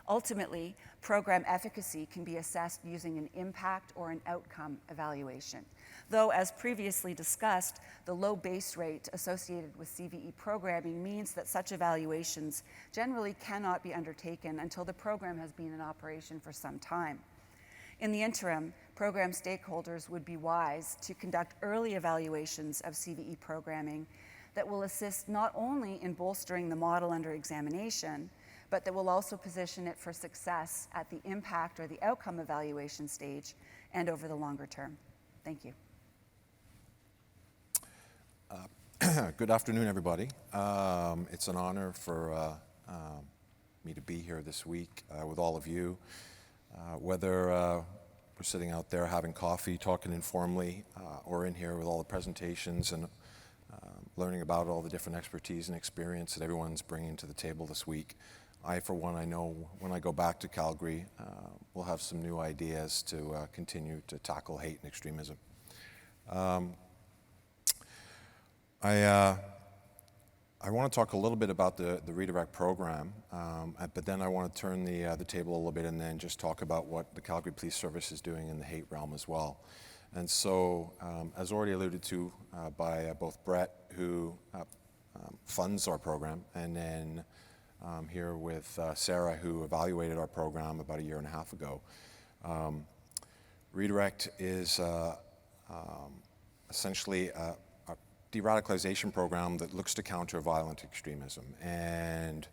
Ultimately, program efficacy can be assessed using an impact or an outcome evaluation. Though, as previously discussed, the low base rate associated with CVE programming means that such evaluations generally cannot be undertaken until the program has been in operation for some time. In the interim, program stakeholders would be wise to conduct early evaluations of CVE programming that will assist not only in bolstering the model under examination, but that will also position it for success at the impact or the outcome evaluation stage and over the longer term. Thank you. Good afternoon, everybody. It's an honor for me to be here this week with all of you. Whether we're sitting out there having coffee, talking informally, or in here with all the presentations and learning about all the different expertise and experience that everyone's bringing to the table this week. I, for one, I know when I go back to Calgary, we'll have some new ideas to continue to tackle hate and extremism. I want to talk a little bit about the redirect program, but then I want to turn the table a little bit and then just talk about what the Calgary Police Service is doing in the hate realm as well. And so, as already alluded to by both Brette, who funds our program, and then here with Sara, who evaluated our program about 1.5 years ago. Redirect is essentially a de-radicalization program that looks to counter violent extremism. And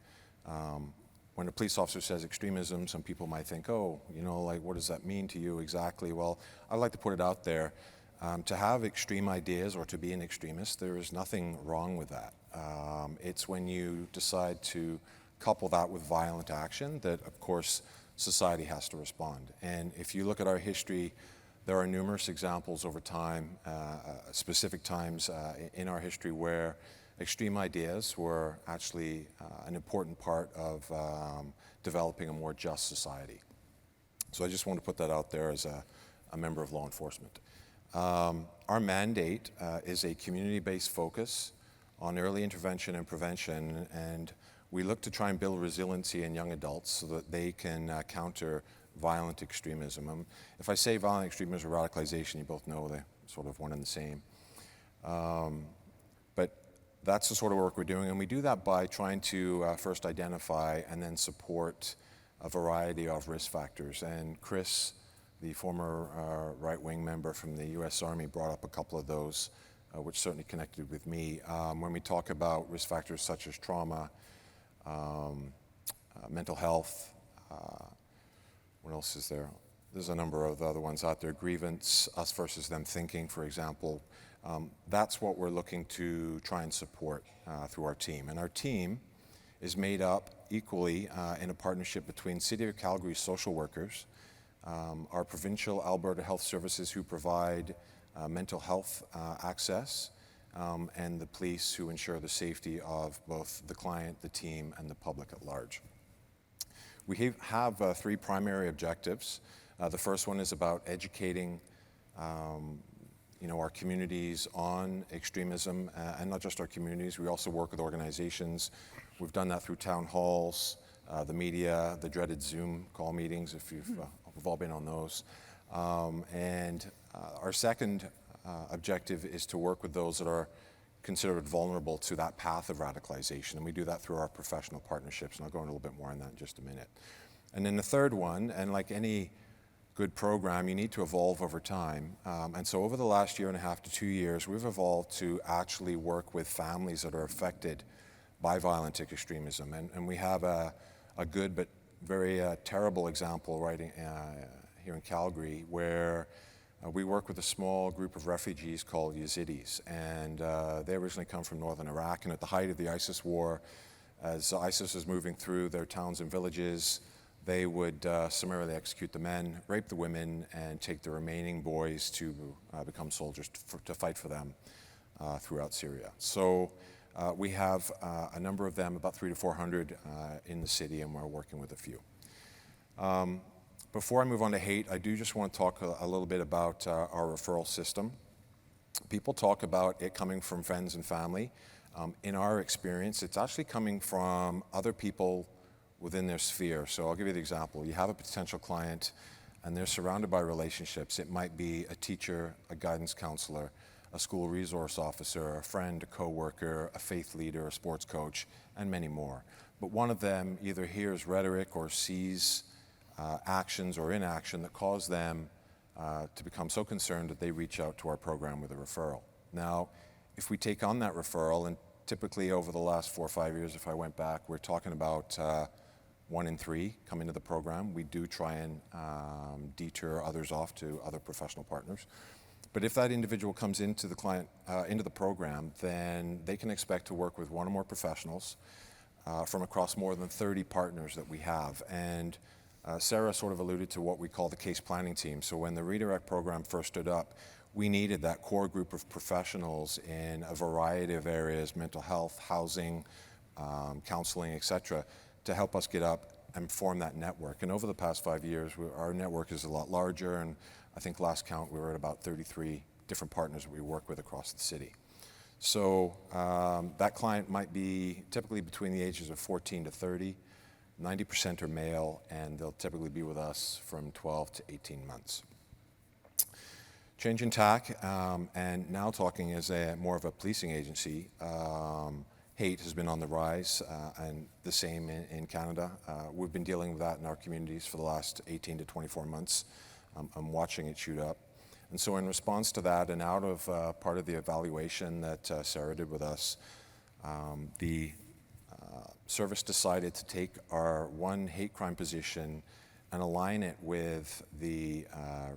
when a police officer says extremism, some people might think, oh, you know, like, what does that mean to you exactly? Well, I'd like to put it out there. To have extreme ideas or to be an extremist, there is nothing wrong with that. It's when you decide to couple that with violent action that, of course, society has to respond. And if you look at our history, there are numerous examples over time, specific times in our history where extreme ideas were actually an important part of developing a more just society. So I just want to put that out there as a member of law enforcement. Our mandate is a community-based focus on early intervention and prevention, and we look to try and build resiliency in young adults so that they can counter violent extremism. If I say violent extremism or radicalization, you both know they're sort of one and the same. But that's the sort of work we're doing, and we do that by trying to first identify and then support a variety of risk factors. And Chris, the former right-wing member from the U.S. Army, brought up a couple of those, which certainly connected with me. When we talk about risk factors such as trauma, mental health, what else is there? There's a number of other ones out there. Grievance, us versus them thinking, for example. That's what we're looking to try and support through our team. And our team is made up equally in a partnership between City of Calgary social workers, our provincial Alberta Health Services who provide mental health access, and the police who ensure the safety of both the client, the team, and the public at large. We have three primary objectives. The first one is about educating our communities on extremism, and not just our communities. We also work with organizations. We've done that through town halls, the media, the dreaded Zoom call meetings, if we've all been on those. And our second objective is to work with those that are considered vulnerable to that path of radicalization, and we do that through our professional partnerships, and I'll go into a little bit more on that in just a minute. And then the third one, and like any good program, you need to evolve over time. And so over the last year and a half to 2 years, we've evolved to actually work with families that are affected by violent extremism. And we have a good but very terrible example right here in Calgary, where we work with a small group of refugees called Yazidis, and they originally come from northern Iraq, and at the height of the ISIS war, as ISIS was moving through their towns and villages, they would summarily execute the men, rape the women, and take the remaining boys to become soldiers to fight for them throughout Syria. So we have a number of them, about 300 to 400 in the city, and we're working with a few. Before I move on to hate, I do just want to talk a little bit about our referral system. People talk about it coming from friends and family. In our experience, it's actually coming from other people within their sphere. So I'll give you the example. You have a potential client and they're surrounded by relationships. It might be a teacher, a guidance counselor, a school resource officer, a friend, a coworker, a faith leader, a sports coach, and many more. But one of them either hears rhetoric or sees actions or inaction that cause them to become so concerned that they reach out to our program with a referral. Now, if we take on that referral, and typically over the last 4 or 5 years, if I went back, we're talking about 1 in 3 come into the program. We do try and deter others off to other professional partners. But if that individual comes into the client, into the program, then they can expect to work with one or more professionals from across more than 30 partners that we have. And Sara sort of alluded to what we call the case planning team. So when the Redirect program first stood up, we needed that core group of professionals in a variety of areas, mental health, housing, counseling, et cetera, to help us get up and form that network. And over the past 5 years, our network is a lot larger, and I think last count we were at about 33 different partners that we work with across the city. So that client might be typically between the ages of 14 to 30, 90% are male, and they'll typically be with us from 12 to 18 months. Change in tack, and now talking as more of a policing agency, hate has been on the rise, and the same in Canada. We've been dealing with that in our communities for the last 18 to 24 months. I'm watching it shoot up. And so in response to that, and out of part of the evaluation that Sara did with us, the service decided to take our one hate crime position and align it with the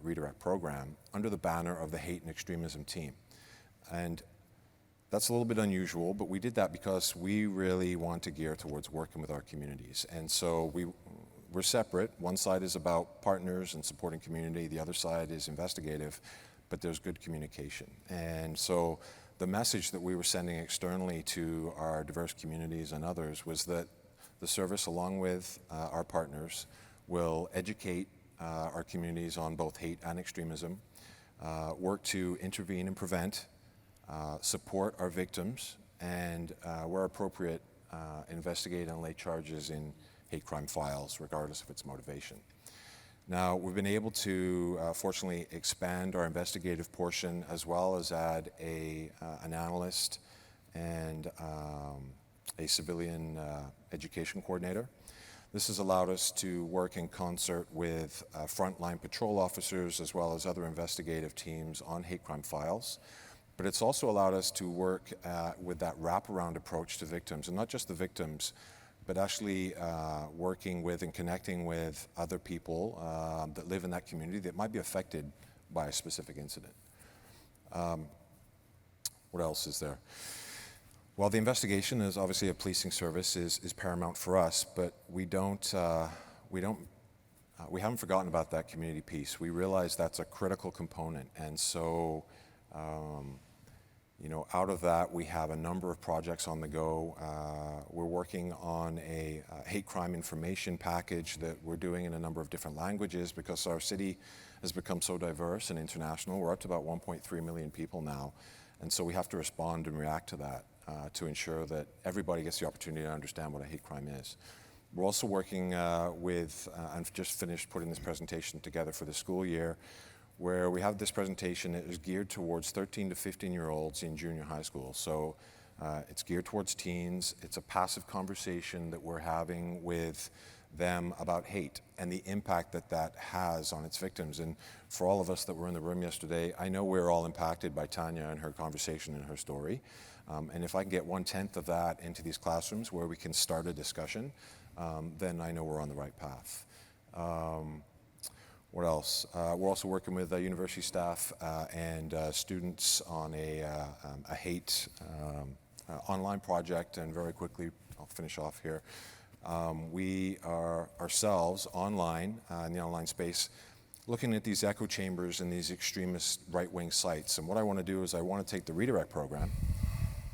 Redirect program under the banner of the Hate and Extremism team. And that's a little bit unusual, but we did that because we really want to gear towards working with our communities. And so we're separate. One side is about partners and supporting community. The other side is investigative, but there's good communication. And so the message that we were sending externally to our diverse communities and others was that the service, along with our partners, will educate our communities on both hate and extremism, work to intervene and prevent, support our victims, and where appropriate, investigate and lay charges in hate crime files, regardless of its motivation. Now, we've been able to, fortunately, expand our investigative portion as well as add an analyst and a civilian education coordinator. This has allowed us to work in concert with frontline patrol officers as well as other investigative teams on hate crime files. But it's also allowed us to work with that wraparound approach to victims, and not just the victims, but actually working with and connecting with other people that live in that community that might be affected by a specific incident. What else is there? Well, the investigation is obviously a policing service is paramount for us, but we haven't forgotten about that community piece. We realize that's a critical component, and so out of that, we have a number of projects on the go. We're working on a hate crime information package that we're doing in a number of different languages because our city has become so diverse and international. We're up to about 1.3 million people now, and so we have to respond and react to that to ensure that everybody gets the opportunity to understand what a hate crime is. We're also working with, I've just finished putting this presentation together for the school year, where we have this presentation that is geared towards 13 to 15-year-olds in junior high school. So it's geared towards teens. It's a passive conversation that we're having with them about hate and the impact that that has on its victims. And for all of us that were in the room yesterday, I know we're all impacted by Tanya and her conversation and her story. And if I can get 1/10 of that into these classrooms where we can start a discussion, then I know we're on the right path. What else? We're also working with university staff and students on a hate online project, and very quickly, I'll finish off here. We are ourselves online, in the online space, looking at these echo chambers and these extremist right-wing sites. And what I want to do is I want to take the redirect program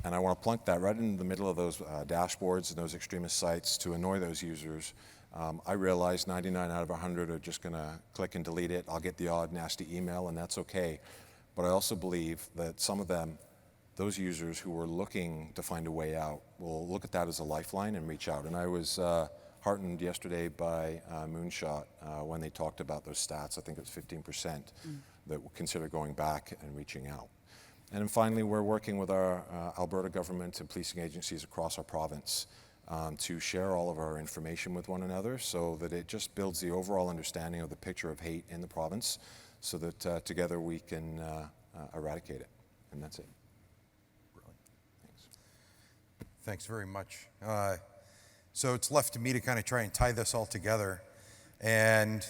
and I want to plunk that right in the middle of those dashboards and those extremist sites to annoy those users. I realize 99 out of 100 are just going to click and delete it. I'll get the odd nasty email, and that's okay. But I also believe that some of them, those users who are looking to find a way out, will look at that as a lifeline and reach out. And I was heartened yesterday by Moonshot when they talked about those stats. I think it was 15% that will consider going back and reaching out. And then finally, we're working with our Alberta government and policing agencies across our province to share all of our information with one another so that it just builds the overall understanding of the picture of hate in the province so that together we can eradicate it. And that's it. Brilliant. Thanks. Thanks very much. So it's left to me to kind of try and tie this all together. And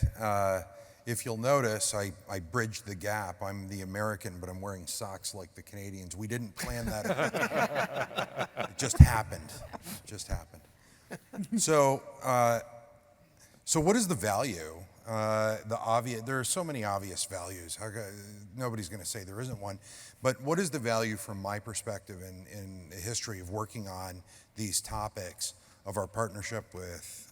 if you'll notice, I bridged the gap. I'm the American, but I'm wearing socks like the Canadians. We didn't plan that. It just happened. It just happened. So what is the value? There are so many obvious values. Nobody's going to say there isn't one. But what is the value from my perspective in the history of working on these topics of our partnership with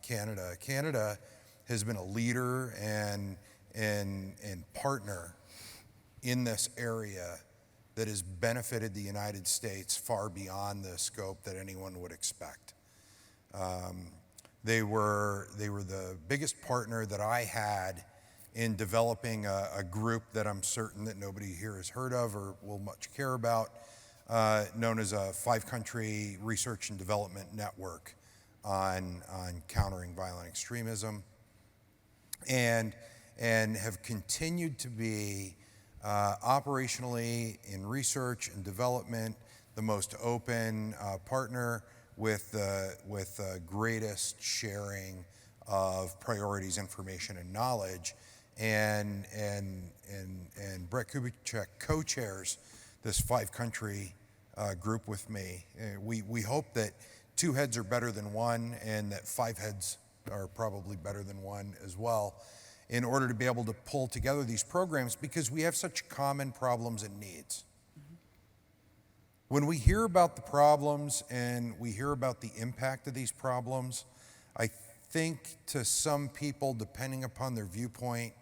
Canada? Canada has been a leader and partner in this area that has benefited the United States far beyond the scope that anyone would expect. They were the biggest partner that I had in developing a group that I'm certain that nobody here has heard of or will much care about, known as a 5-country research and development network on countering violent extremism. And have continued to be operationally in research and development the most open partner with the greatest sharing of priorities, information, and knowledge. And Brette Kubicek co-chairs this 5-country group with me. We hope that 2 heads are better than 1, and that 5 heads are probably better than 1 as well, in order to be able to pull together these programs because we have such common problems and needs. When we hear about the problems and we hear about the impact of these problems, I think to some people, depending upon their viewpoint,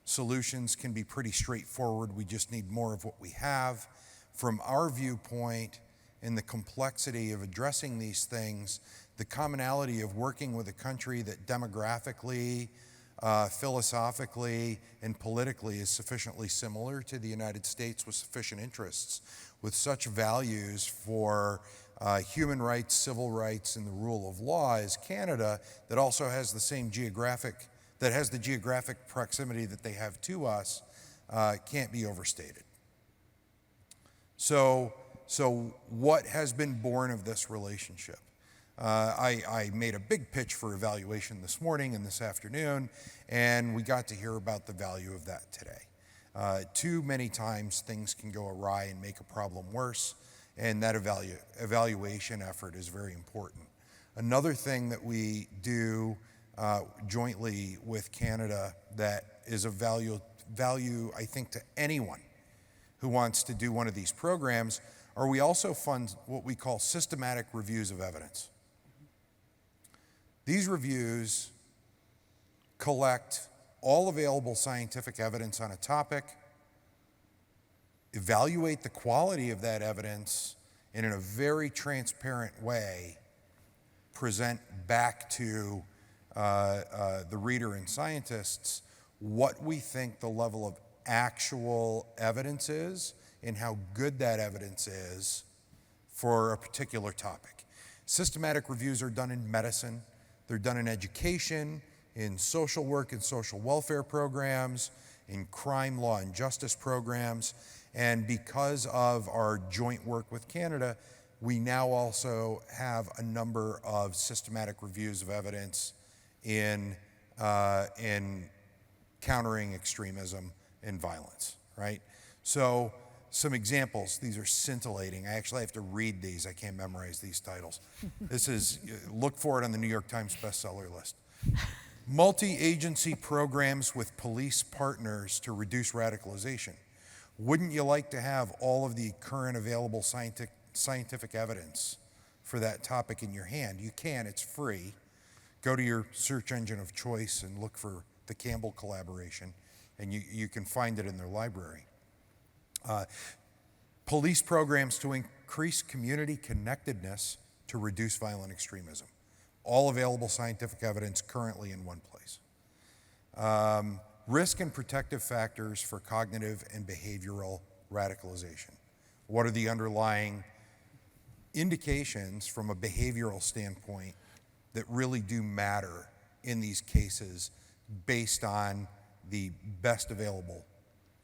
solutions can be pretty straightforward. We just need more of what we have. From our viewpoint, in the complexity of addressing these things, the commonality of working with a country that demographically, philosophically, and politically is sufficiently similar to the United States with sufficient interests, with such values for human rights, civil rights, and the rule of law as Canada, that also has the same geographic proximity that they have to us, can't be overstated. So what has been born of this relationship? I made a big pitch for evaluation this morning and this afternoon, and we got to hear about the value of that today. Too many times things can go awry and make a problem worse, and that evaluation effort is very important. Another thing that we do jointly with Canada that is of value, I think, to anyone who wants to do one of these programs, are we also fund what we call systematic reviews of evidence. These reviews collect all available scientific evidence on a topic, evaluate the quality of that evidence, and in a very transparent way, present back to the reader and scientists what we think the level of actual evidence is and how good that evidence is for a particular topic. Systematic reviews are done in medicine, they're done in education, in social work and social welfare programs, in crime, law, and justice programs, and because of our joint work with Canada, we now also have a number of systematic reviews of evidence in countering extremism and violence, right? So some examples, these are scintillating. I actually have to read these. I can't memorize these titles. This is, look for it on the New York Times bestseller list. Multi-agency programs with police partners to reduce radicalization. Wouldn't you like to have all of the current available scientific evidence for that topic in your hand? You can, it's free. Go to your search engine of choice and look for the Campbell collaboration, and you can find it in their library. Police programs to increase community connectedness to reduce violent extremism. All available scientific evidence currently in one place. Risk and protective factors for cognitive and behavioral radicalization. What are the underlying indications from a behavioral standpoint that really do matter in these cases based on the best available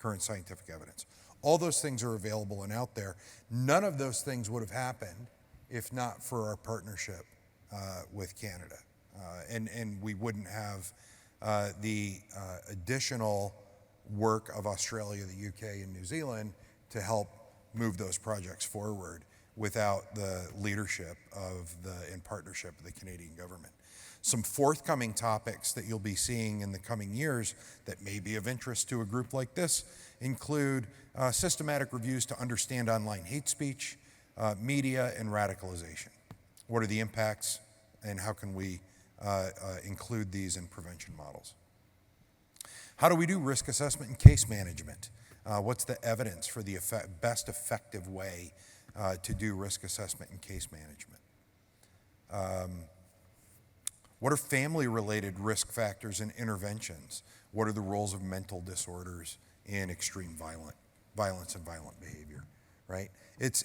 current scientific evidence? All those things are available and out there. None of those things would have happened if not for our partnership with Canada. And we wouldn't have the additional work of Australia, the UK, and New Zealand to help move those projects forward without the leadership of and partnership of the Canadian government. Some forthcoming topics that you'll be seeing in the coming years that may be of interest to a group like this include systematic reviews to understand online hate speech, media, and radicalization. What are the impacts, and how can we include these in prevention models? How do we do risk assessment and case management? What's the evidence for the best effective way to do risk assessment and case management? What are family-related risk factors and interventions? What are the roles of mental disorders in extreme violence and violent behavior, right? It's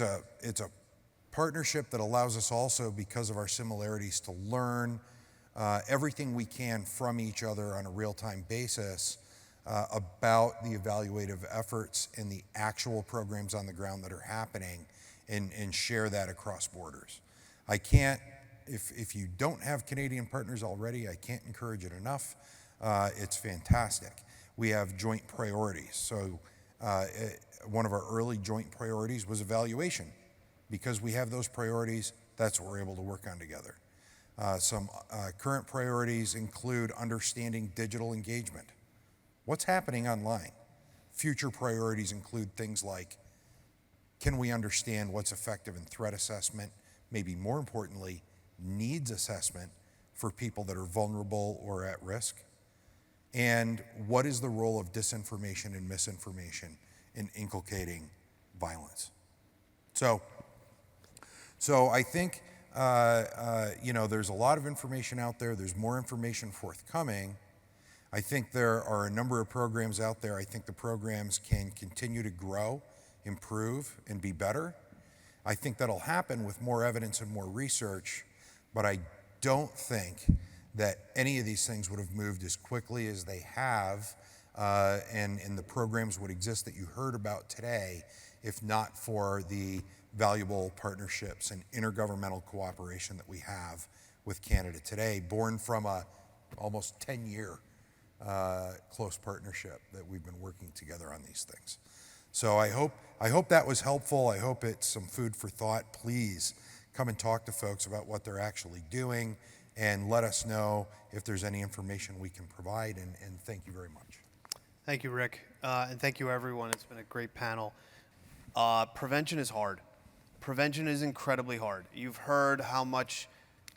a partnership that allows us also, because of our similarities, to learn everything we can from each other on a real-time basis about the evaluative efforts and the actual programs on the ground that are happening, and share that across borders. I can't, if you don't have Canadian partners already, I can't encourage it enough. It's fantastic. We have joint priorities. So one of our early joint priorities was evaluation. Because we have those priorities, that's what we're able to work on together. Some current priorities include understanding digital engagement. What's happening online? Future priorities include things like can we understand what's effective in threat assessment, maybe more importantly, needs assessment for people that are vulnerable or at risk? And what is the role of disinformation and misinformation in inculcating violence? So I think, there's a lot of information out there. There's more information forthcoming. I think there are a number of programs out there. I think the programs can continue to grow, improve, and be better. I think that'll happen with more evidence and more research, but I don't think that any of these things would have moved as quickly as they have, and the programs would exist that you heard about today if not for the valuable partnerships and intergovernmental cooperation that we have with Canada today, born from a almost 10-year close partnership that we've been working together on these things. So I hope that was helpful. I hope it's some food for thought. Please come and talk to folks about what they're actually doing and let us know if there's any information we can provide, and thank you very much. Thank you, Rick, and thank you, everyone. It's been a great panel. Prevention is hard. Prevention is incredibly hard. You've heard how much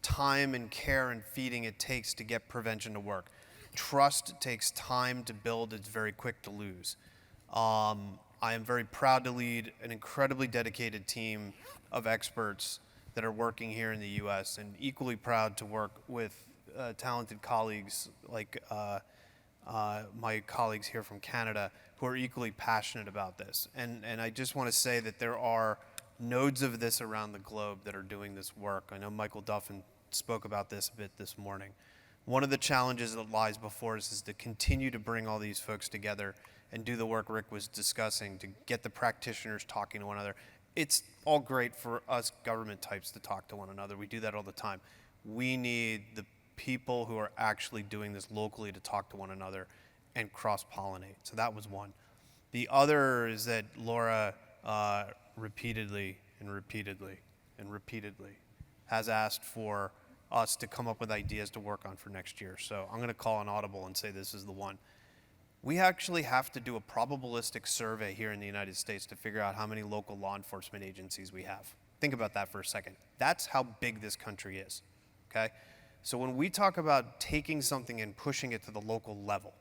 time and care and feeding it takes to get prevention to work. Trust takes time to build. It's very quick to lose. I am very proud to lead an incredibly dedicated team of experts that are working here in the U.S. and equally proud to work with talented colleagues like my colleagues here from Canada who are equally passionate about this. And I just want to say that there are nodes of this around the globe that are doing this work. I know Michael Duffin spoke about this a bit this morning. One of the challenges that lies before us is to continue to bring all these folks together and do the work Rick was discussing, to get the practitioners talking to one another. It's all great for us government types to talk to one another. We do that all the time. We need the people who are actually doing this locally to talk to one another and cross-pollinate. So that was one. The other is that Laura repeatedly has asked for us to come up with ideas to work on for next year. So I'm going to call an audible and say this is the one. We actually have to do a probabilistic survey here in the United States to figure out how many local law enforcement agencies we have. Think about that for a second. That's how big this country is, okay? So when we talk about taking something and pushing it to the local level,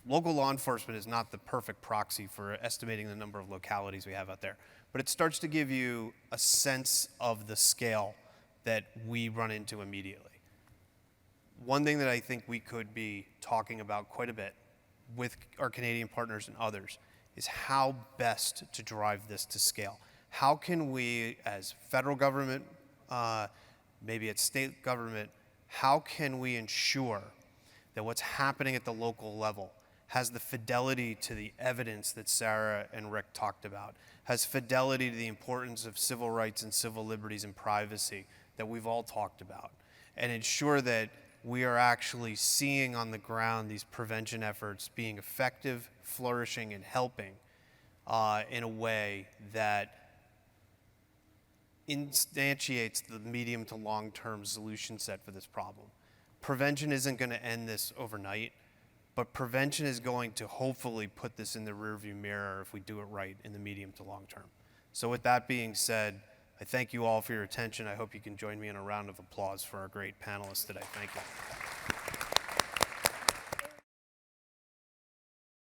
local law enforcement is not the perfect proxy for estimating the number of localities we have out there, but it starts to give you a sense of the scale that we run into immediately. One thing that I think we could be talking about quite a bit with our Canadian partners and others is how best to drive this to scale. How can we, as federal government, maybe at state government, how can we ensure that what's happening at the local level has the fidelity to the evidence that Sara and Rick talked about, has fidelity to the importance of civil rights and civil liberties and privacy that we've all talked about, and ensure that we are actually seeing on the ground these prevention efforts being effective, flourishing, and helping in a way that instantiates the medium to long-term solution set for this problem. Prevention isn't going to end this overnight, but prevention is going to hopefully put this in the rearview mirror if we do it right in the medium to long term. So with that being said, I thank you all for your attention. I hope you can join me in a round of applause for our great panelists today. Thank you.